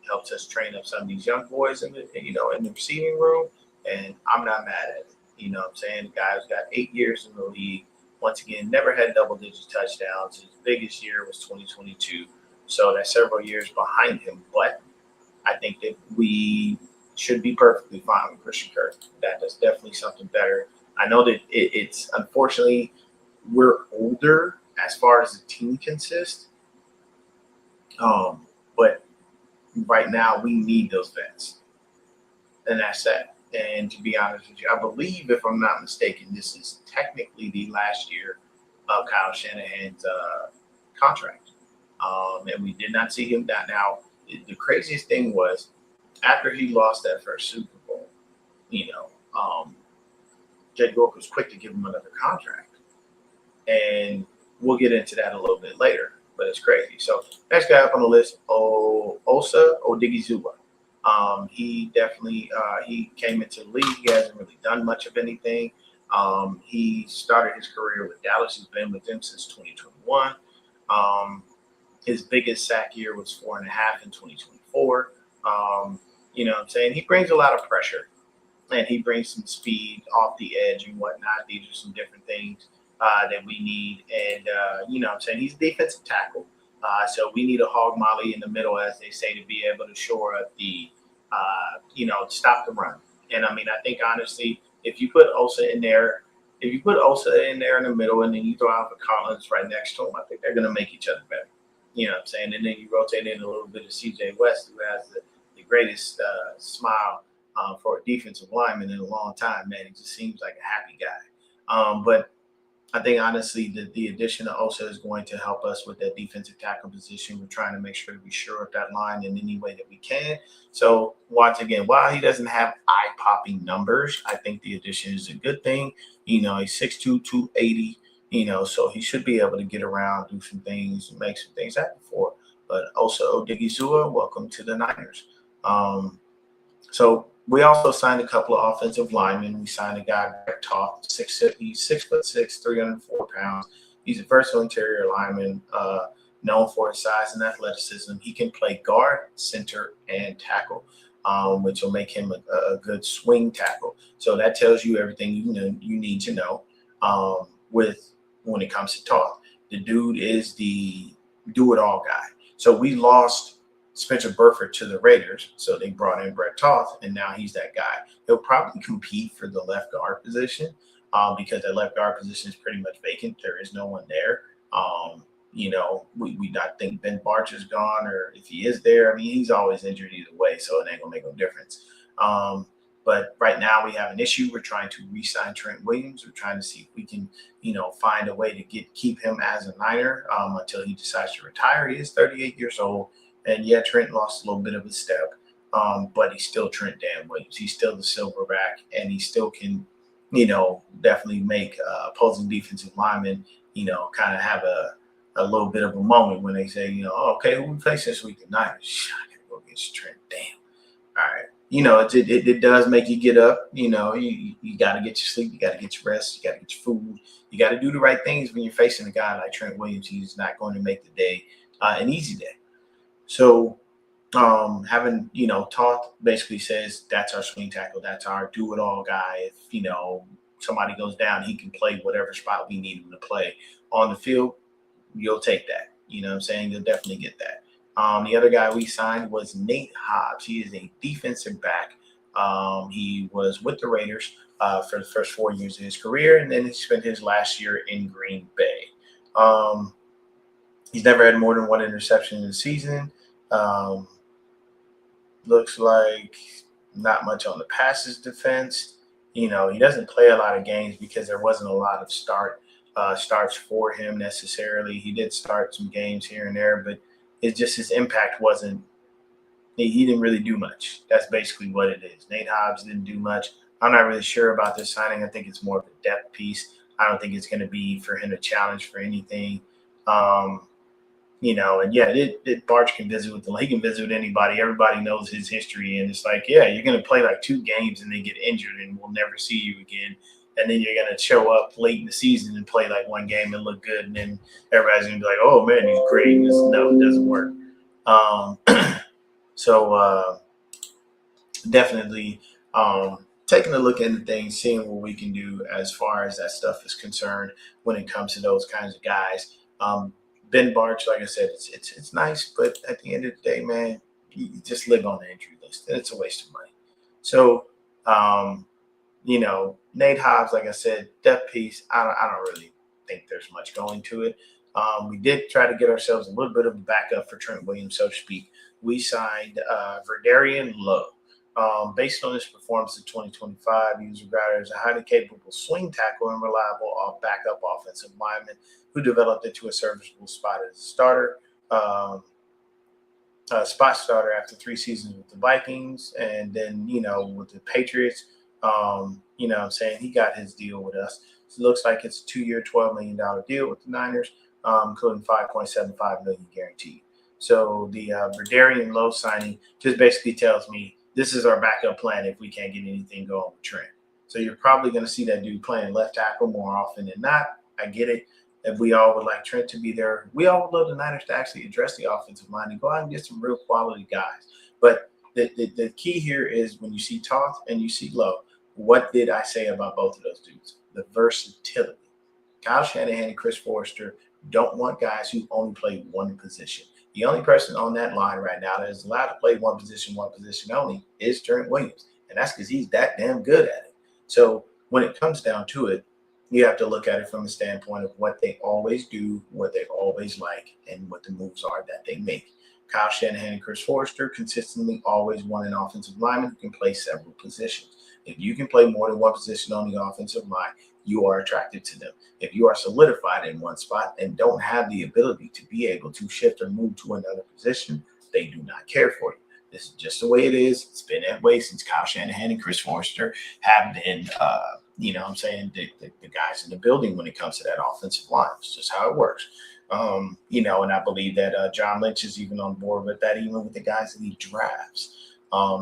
helps us train up some of these young boys in the receiving room, and I'm not mad at it. You know what I'm saying? The guy who's got 8 years in the league, once again, never had double-digit touchdowns. His biggest year was 2022, so that's several years behind him. But I think that we should be perfectly fine with Christian Kirk. That is definitely something better I know that it's unfortunately we're older as far as the team consists, but right now we need those vets, and that's that. And to be honest with you, I believe, if I'm not mistaken, this is technically the last year of Kyle Shanahan's contract. And we did not see him that. Now, the craziest thing was after he lost that first Super Bowl, you know, Jed York was quick to give him another contract. And we'll get into that a little bit later, but it's crazy. So next guy up on the list, Osa Odigizua. He definitely he came into the league. He hasn't really done much of anything. He started his career with Dallas. He's been with them since 2021. His biggest sack year was 4.5 in 2024. You know what I'm saying? He brings a lot of pressure and he brings some speed off the edge and whatnot. These are some different things that we need. And, you know what I'm saying? He's a defensive tackle. So we need a hog molly in the middle, as they say, to be able to shore up the, you know, stop the run. And I mean, I think honestly, if you put Osa in there, if you put Osa in there in the middle and then you throw Alfred Collins right next to him, I think they're going to make each other better. You know what I'm saying? And then you rotate in a little bit of CJ West, who has the greatest smile for a defensive lineman in a long time, man. He just seems like a happy guy. But I think honestly the addition of Osa is going to help us with that defensive tackle position. We're trying to make sure that we shore up that line in any way that we can. So once again, while he doesn't have eye-popping numbers, I think the addition is a good thing. You know, he's 6'2", 280, you know, so he should be able to get around, do some things, make some things happen for. But Osa Odigizua, welcome to the Niners. So we also signed a couple of offensive linemen. We signed a guy, Greg Toth, he's 6'6", 304 pounds. He's a versatile interior lineman, known for his size and athleticism. He can play guard, center, and tackle, which will make him a good swing tackle. So that tells you everything you need to know with when it comes to Toth. The dude is the do-it-all guy. So we lost Spencer Burford to the Raiders, so they brought in Brett Toth, and now he's that guy. He'll probably compete for the left guard position because the left guard position is pretty much vacant. There is no one there. You know, we not think Ben Barch is gone, or if he is there, I mean, he's always injured either way, so it ain't gonna make no difference. But right now we have an issue. We're trying to re-sign Trent Williams. We're trying to see if we can, you know, find a way to keep him as a Niner until he decides to retire. He is 38 years old. And yeah, Trent lost a little bit of a step, but he's still Trent Dan Williams. He's still the silverback, and he still can, you know, definitely make opposing defensive linemen, you know, kind of have a little bit of a moment when they say, you know, oh, okay, who we face this week? The Niners. I gotta go against Trent. Damn. All right. You know, it does make you get up. You know, you got to get your sleep. You got to get your rest. You got to get your food. You got to do the right things when you're facing a guy like Trent Williams. He's not going to make the day an easy day. So having, you know, Toth basically says that's our swing tackle. That's our do-it-all guy. If, you know, somebody goes down, he can play whatever spot we need him to play. On the field, you'll take that. You know what I'm saying? You'll definitely get that. The other guy we signed was Nate Hobbs. He is a defensive back. He was with the Raiders for the first 4 years of his career, and then he spent his last year in Green Bay. He's never had more than one interception in the season. Looks like not much on the passes defense. You know, he doesn't play a lot of games because there wasn't a lot of starts for him necessarily. He did start some games here and there, but it's just his impact wasn't. He didn't really do much. That's basically what it is. Nate Hobbs didn't do much. I'm not really sure about this signing. I think it's more of a depth piece. I don't think it's going to be for him to challenge for anything. You know, and yeah, Barch can visit with he can visit with anybody. Everybody knows his history, and it's like, yeah, you're gonna play like 2 games and then get injured, and we'll never see you again. And then you're gonna show up late in the season and play like 1 game and look good, and then everybody's gonna be like, oh man, he's great. And no, it doesn't work. So definitely taking a look into things, seeing what we can do as far as that stuff is concerned when it comes to those kinds of guys. Ben Barch, like I said, it's nice, but at the end of the day, man, you just live on the injury list, and it's a waste of money. So Nate Hobbs, like I said, depth piece. I don't really think there's much going to it. We did try to get ourselves a little bit of a backup for Trent Williams, so to speak. We signed Verdarian Lowe. Based on his performance in 2025, he was regarded as a highly capable swing tackle and reliable backup offensive lineman who developed into a serviceable spot as a starter. Um, Spot starter after 3 seasons with the Vikings, and then with the Patriots. I'm saying he got his deal with us. So it looks like it's a 2-year, $12 million deal with the Niners, including 5.75 million guaranteed. So the Verdarian Lowe signing just basically tells me this is our backup plan if we can't get anything going with Trent. So you're probably going to see that dude playing left tackle more often than not. I get it. If we all would like Trent to be there, we all would love the Niners to actually address the offensive line and go out and get some real quality guys. But the key here is when you see Toth and you see Lowe, what did I say about both of those dudes? The versatility. Kyle Shanahan and Chris Forrester don't want guys who only play one position. The only person on that line right now that is allowed to play one position only, is Trent Williams. And that's because he's that damn good at it. So when it comes down to it, you have to look at it from the standpoint of what they always do, what they always like, and what the moves are that they make. Kyle Shanahan and Chris Forrester consistently always want an offensive lineman who can play several positions. If you can play more than one position on the offensive line, you are attracted to them. If you are solidified in one spot and don't have the ability to be able to shift or move to another position, they do not care for you. This is just the way it is. It's been that way since Kyle Shanahan and Chris Forrester have been, the guys in the building when it comes to that offensive line. It's just how it works. And I believe that John Lynch is even on board with that, even with the guys that he drafts.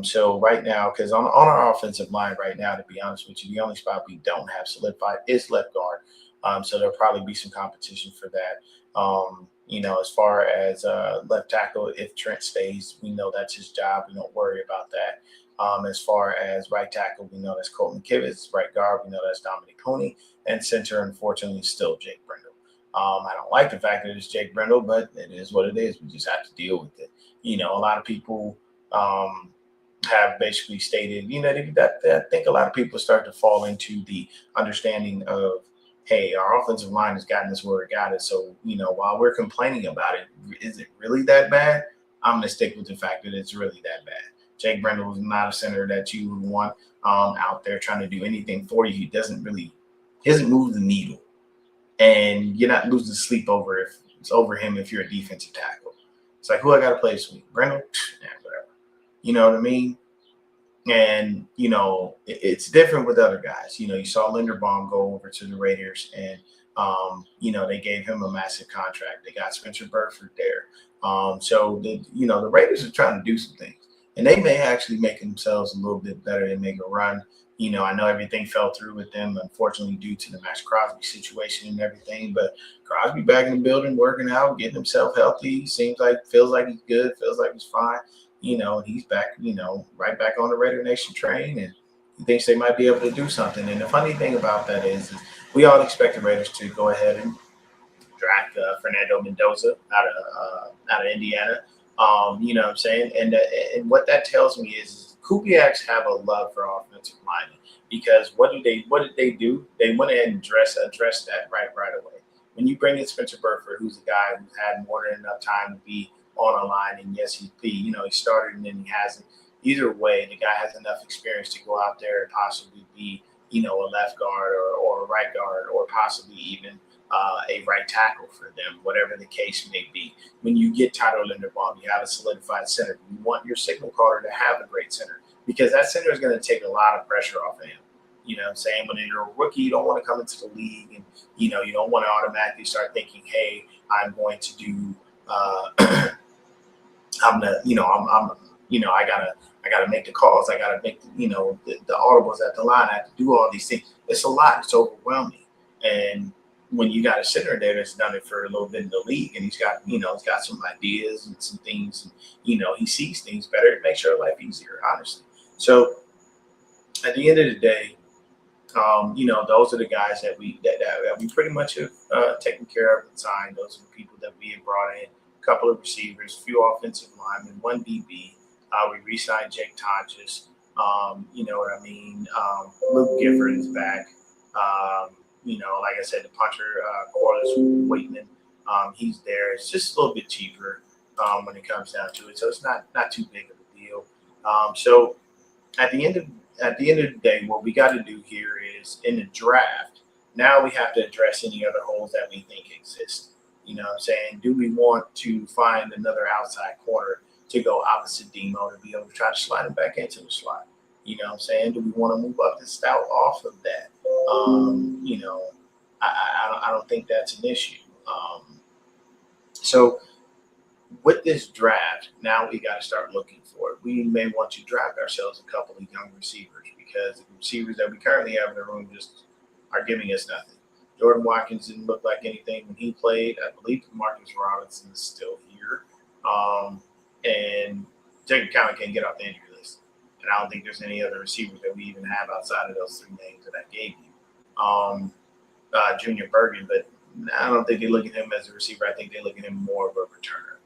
So right now, because on our offensive line right now, to be honest with you, the only spot we don't have solidified is left guard. So there'll probably be some competition for that. As far as left tackle, if Trent stays, we know that's his job. We don't worry about that. As far as right tackle, we know that's Colton Kivitz. Right guard, we know that's Dominic Coney. And center, unfortunately, is still Jake Brendel. I don't like the fact that it's Jake Brendel, but it is what it is. We just have to deal with it. A lot of people have basically stated, that I think a lot of people start to fall into the understanding of, hey, our offensive line has gotten us where it got us. So, while we're complaining about it, is it really that bad? I'm going to stick with the fact that it's really that bad. Jake Brendel is not a center that you would want out there trying to do anything for you. He doesn't move the needle. And you're not losing sleep over him if you're a defensive tackle. It's like, who I got to play this week? Brendel? Yeah, whatever. You know what I mean? And, it's different with other guys. You saw Linderbaum go over to the Raiders and, they gave him a massive contract. They got Spencer Burford there. The Raiders are trying to do some things. And they may actually make themselves a little bit better and make a run. I know everything fell through with them, unfortunately, due to the Max Crosby situation and everything. But Crosby back in the building, working out, getting himself healthy. Feels like he's good, feels like he's fine. And he's back, right back on the Raider Nation train. And he thinks they might be able to do something. And the funny thing about that is we all expect the Raiders to go ahead and draft Fernando Mendoza out of Indiana. You know what I'm saying? And what that tells me is Kubiaks have a love for offensive linemen because what did they do? They went ahead and addressed that right away. When you bring in Spencer Burford, who's a guy who's had more than enough time to be on a line, and yes, he started and then he hasn't. Either way, the guy has enough experience to go out there and possibly be, a left guard or a right guard or possibly even a right tackle for them, whatever the case may be. When you get Tyler Linderbaum, you have a solidified center. You want your signal caller to have a great center because that center is going to take a lot of pressure off of him. You know what I'm saying? When you're a rookie, you don't want to come into the league and, you don't want to automatically start thinking, hey, I'm going to do, I gotta make the calls. I gotta make the audibles at the line. I have to do all these things. It's a lot. It's overwhelming. And when you got a center there that's done it for a little bit in the league, and he's got some ideas and some things, and he sees things better, it makes your life easier, honestly. So at the end of the day, those are the guys that we pretty much have taken care of and signed. Those are the people that we have brought in. A couple of receivers, a few offensive linemen, one DB. We re-signed Jake Tonjes. You know what I mean? Luke Gifford is back. Like I said, the puncher, Corliss Waitman, he's there. It's just a little bit cheaper when it comes down to it, so it's not too big of a deal. So at the end of the day, what we got to do here is in the draft. Now we have to address any other holes that we think exist. You know what I'm saying? Do we want to find another outside corner to go opposite Demo to be able to try to slide him back into the slot? You know what I'm saying? Do we want to move up the stout off of that? I don't think that's an issue. So with this draft, now we got to start looking for it. We may want to draft ourselves a couple of young receivers because the receivers that we currently have in the room just are giving us nothing. Jordan Watkins didn't look like anything when he played. I believe Marcus Robinson is still here. And Jacob Cowan can't get off the injury list. And I don't think there's any other receivers that we even have outside of those three names that I gave you. Junior Bergen, but I don't think they look at him as a receiver. I think they look at him more of a returner.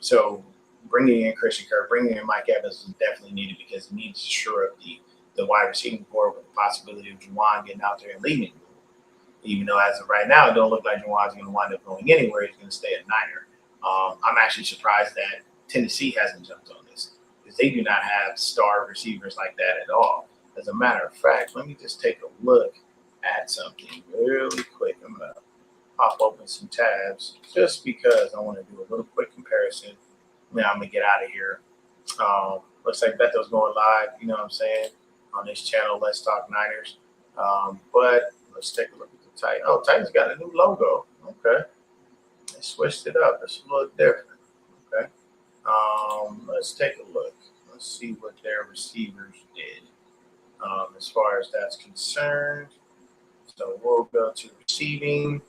So bringing in Christian Kirk, bringing in Mike Evans is definitely needed because he needs to shore up the wide receiving core with the possibility of Juwan getting out there and leading. Even though as of right now, it don't look like Juwan's going to wind up going anywhere. He's going to stay at Niner. I'm actually surprised that Tennessee hasn't jumped on this because they do not have star receivers like that at all. As a matter of fact, let me just take a look at something really quick. I'm going to pop open some tabs just because I want to do a little quick comparison. I'm going to get out of here. Looks like Beto's going live, you know what I'm saying, on this channel, Let's Talk Niners. But let's take a look at the Titans. Oh, Titans got a new logo. Okay. They switched it up. It's a little different. Okay. Let's take a look. Let's see what their receivers did as far as that's concerned. So we'll go to receiving.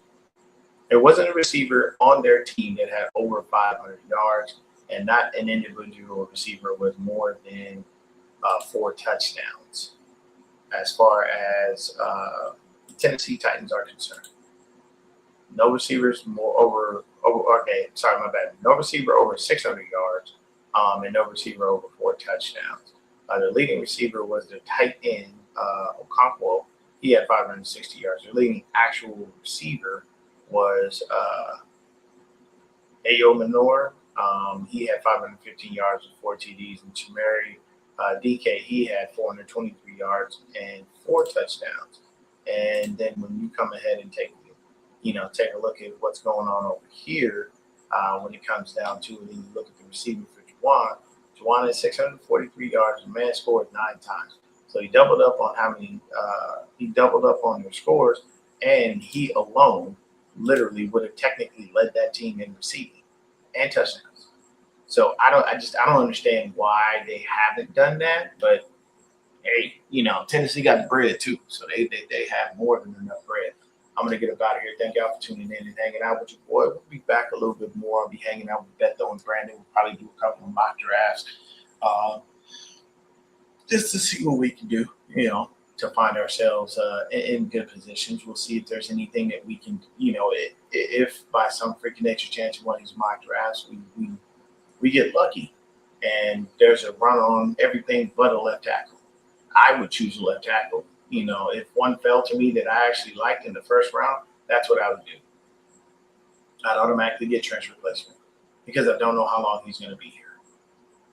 There wasn't a receiver on their team that had over 500 yards, and not an individual receiver with more than 4 touchdowns as far as Tennessee Titans are concerned. No receivers no receiver over 600 yards and no receiver over 4 touchdowns. The leading receiver was the tight end, Okonkwo. He had 560 yards. The leading actual receiver was Ayo Manor. He had 515 yards and 4 TDs. And Chamari DK, he had 423 yards and 4 touchdowns. And then when you come ahead and take a look at what's going on over here, when it comes down to it, and you look at the receiving for Juwan. Juwan had 643 yards. The man scored 9 times. So he doubled up on their scores, and he alone literally would have technically led that team in receiving and touchdowns. So I don't understand why they haven't done that. But hey, Tennessee got the bread too, so they have more than enough bread. I'm gonna get up out of here. Thank y'all for tuning in and hanging out with your boy. We'll be back a little bit more. I'll be hanging out with Beto and Brandon. We'll probably do a couple of mock drafts. Just to see what we can do, to find ourselves in good positions. We'll see if there's anything that we can, if by some freaking extra chance of one of these mock drafts, we get lucky and there's a run on everything but a left tackle. I would choose a left tackle. If one fell to me that I actually liked in the first round, that's what I would do. I'd automatically get trench replacement because I don't know how long he's going to be here.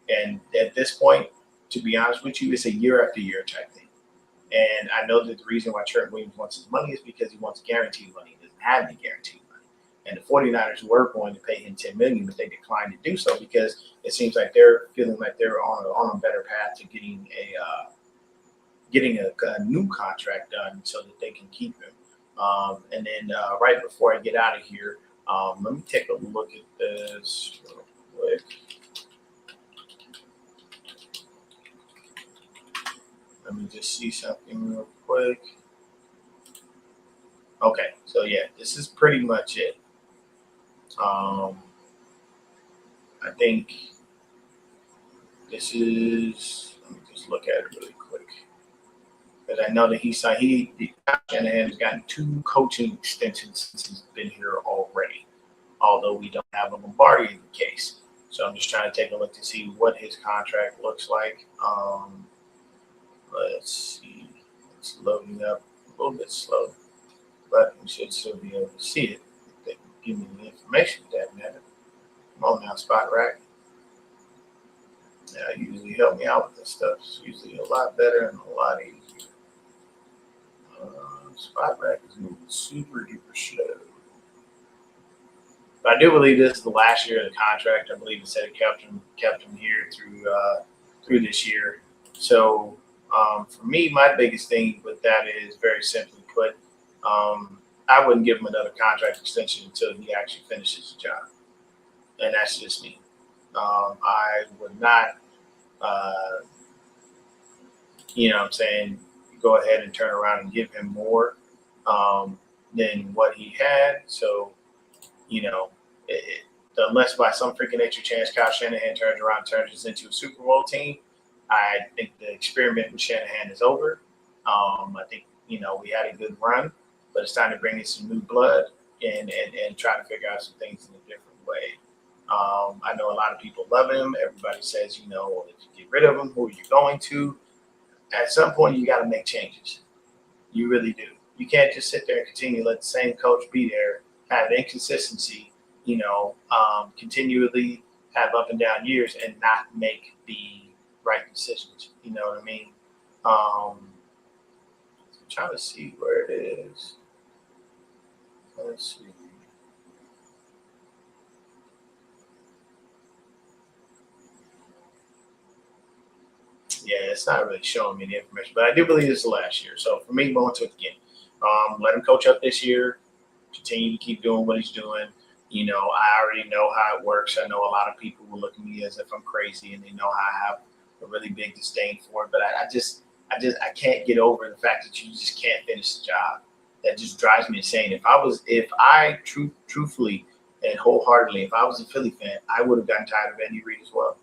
And at this point, to be honest with you, it's a year after year type thing. And I know that the reason why Trent Williams wants his money is because he wants guaranteed money. He doesn't have any guaranteed money. And the 49ers were going to pay him $10 million, but they declined to do so because it seems like they're feeling like they're on a better path to getting a new contract done so that they can keep him. And then right before I get out of here, let me take a look at this real quick. Let me just see something real quick. Okay, so yeah, this is pretty much it. I think this is, let me just look at it really quick. Because I know that Shanahan has gotten 2 coaching extensions since he's been here already, although we don't have a Lombardi in the case. So I'm just trying to take a look to see what his contract looks like. Let's see. It's loading up a little bit slow, but we should still be able to see it. If they can give me the information that matter. Come on now, Spot Rack. Yeah, usually help me out with this stuff. It's usually a lot better and a lot easier. Spot Rack is moving super duper slow. But I do believe this is the last year of the contract. I believe it said it kept him here through this year. So for me, my biggest thing with that is very simply put, I wouldn't give him another contract extension until he actually finishes the job, and that's just me. I would not, uh, what I'm saying, go ahead and turn around and give him more than what he had. So, you know, unless by some freaking nature chance Kyle Shanahan turns around and turns us into a Super Bowl team, I think the experiment with Shanahan is over. I think, we had a good run, but it's time to bring in some new blood and try to figure out some things in a different way. I know a lot of people love him. Everybody says, well, if you get rid of him, who are you going to? At some point, you got to make changes. You really do. You can't just sit there and continue to let the same coach be there, have inconsistency, continually have up and down years and not make the right decisions. You know what I mean? I'm trying to see where it is. Let's see. Yeah, it's not really showing me the information, but I do believe it's the last year. So for me, going to it again, let him coach up this year. Continue to keep doing what he's doing. I already know how it works. I know a lot of people will look at me as if I'm crazy, and they know how I have a really big disdain for it. But I can't get over the fact that you just can't finish the job. That just drives me insane. Truthfully and wholeheartedly, if I was a Philly fan, I would have gotten tired of Andy Reid as well.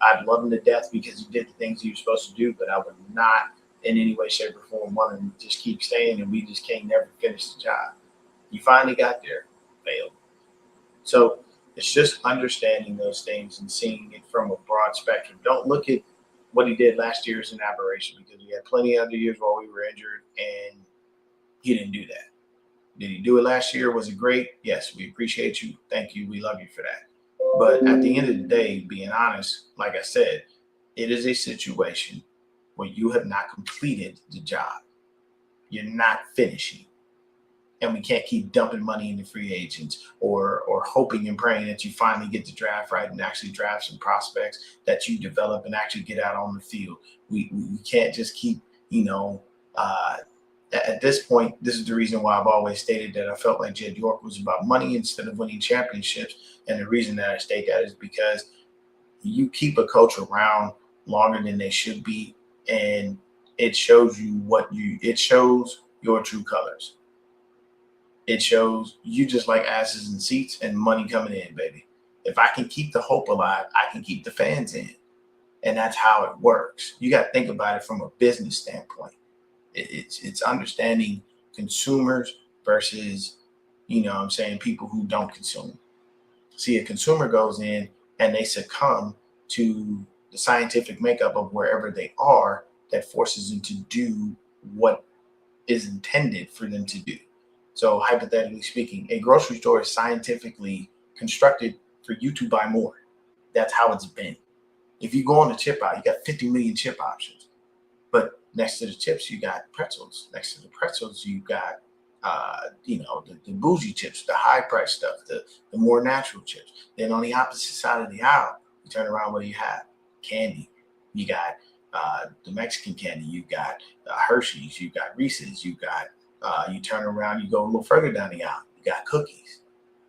I'd love him to death because he did the things he was supposed to do, but I would not in any way, shape, or form want him to just keep staying, and we just can't never finish the job. You finally got there, failed. So it's just understanding those things and seeing it from a broad spectrum. Don't look at what he did last year as an aberration, because we had plenty of other years while we were injured, and he didn't do that. Did he do it last year? Was it great? Yes, we appreciate you. Thank you. We love you for that. But at the end of the day, being honest, like I said, it is a situation where you have not completed the job. You're not finishing. And we can't keep dumping money into free agents or hoping and praying that you finally get the draft right and actually draft some prospects that you develop and actually get out on the field. We can't just keep, at this point, this is the reason why I've always stated that I felt like Jed York was about money instead of winning championships. And the reason that I state that is because you keep a coach around longer than they should be, and it shows it shows your true colors. It shows you just like asses in seats and money coming in, baby. If I can keep the hope alive, I can keep the fans in. And that's how it works. You got to think about it from a business standpoint. It's understanding consumers versus, people who don't consume. See, a consumer goes in and they succumb to the scientific makeup of wherever they are that forces them to do what is intended for them to do. So hypothetically speaking, a grocery store is scientifically constructed for you to buy more. That's how it's been. If you go on the chip aisle, you got 50 million chip options. But next to the chips, you got pretzels. Next to the pretzels, you got, the bougie chips, the high price stuff, the more natural chips. Then on the opposite side of the aisle, you turn around, what do you have? Candy. You got the Mexican candy. You got Hershey's. You got Reese's. You got, you turn around, you go a little further down the aisle, you got cookies.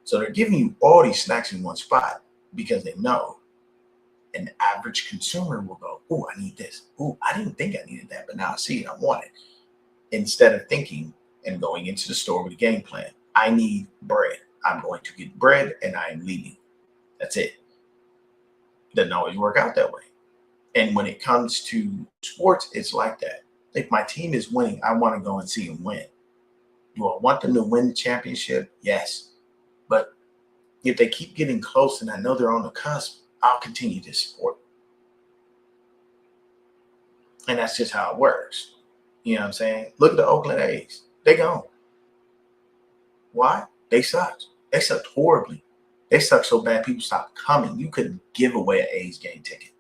So they're giving you all these snacks in one spot because they know an average consumer will go, oh, I need this. Oh, I didn't think I needed that, but now I see it, I want it. Instead of thinking and going into the store with a game plan, I need bread. I'm going to get bread and I am leaving. That's it. Doesn't always work out that way. And when it comes to sports, it's like that. If my team is winning, I want to go and see them win. Do I want them to win the championship? Yes. But if they keep getting close and I know they're on the cusp, I'll continue to support. And that's just how it works. You know what I'm saying? Look at the Oakland A's. They gone. Why? They sucked. They sucked horribly. They sucked so bad people stopped coming. You couldn't give away an A's game ticket.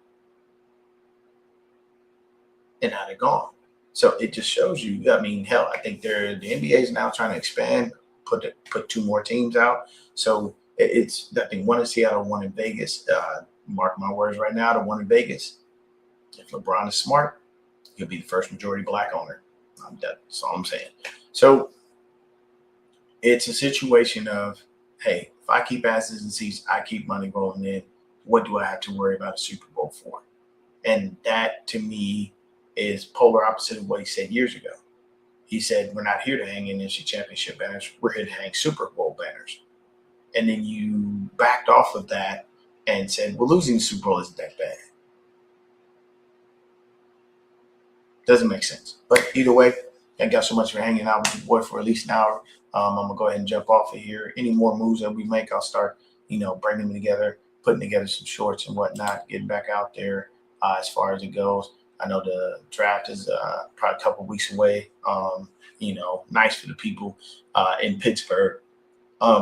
And now they're gone. So it just shows you. I mean, hell, I think the NBA is now trying to expand, put two more teams out. So it's I think one in Seattle, one in Vegas. Mark my words right now, the one in Vegas. If LeBron is smart, he'll be the first majority black owner. That's all I'm saying. So it's a situation of, hey, if I keep asses and seats, I keep money rolling in. What do I have to worry about a Super Bowl for? And that to me is polar opposite of what he said years ago. He said, we're not here to hang NFC championship banners. We're here to hang Super Bowl banners. And then you backed off of that and said, well, losing the Super Bowl isn't that bad. Doesn't make sense. But either way, thank y'all so much for hanging out with your boy for at least an hour. I'm going to go ahead and jump off of here. Any more moves that we make, I'll start, bringing them together, putting together some shorts and whatnot, getting back out there as far as it goes. I know the draft is probably a couple weeks away. Nice for the people in Pittsburgh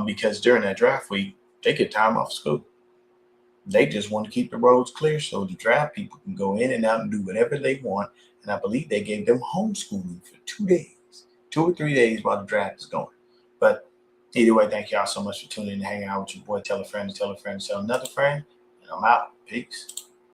because during that draft week, they get time off school. They just want to keep the roads clear so the draft people can go in and out and do whatever they want. And I believe they gave them homeschooling for 2 days, 2 or 3 days while the draft is going. But either way, thank y'all so much for tuning in and hanging out with your boy. Tell a friend, tell a friend, tell another friend. And I'm out. Peace.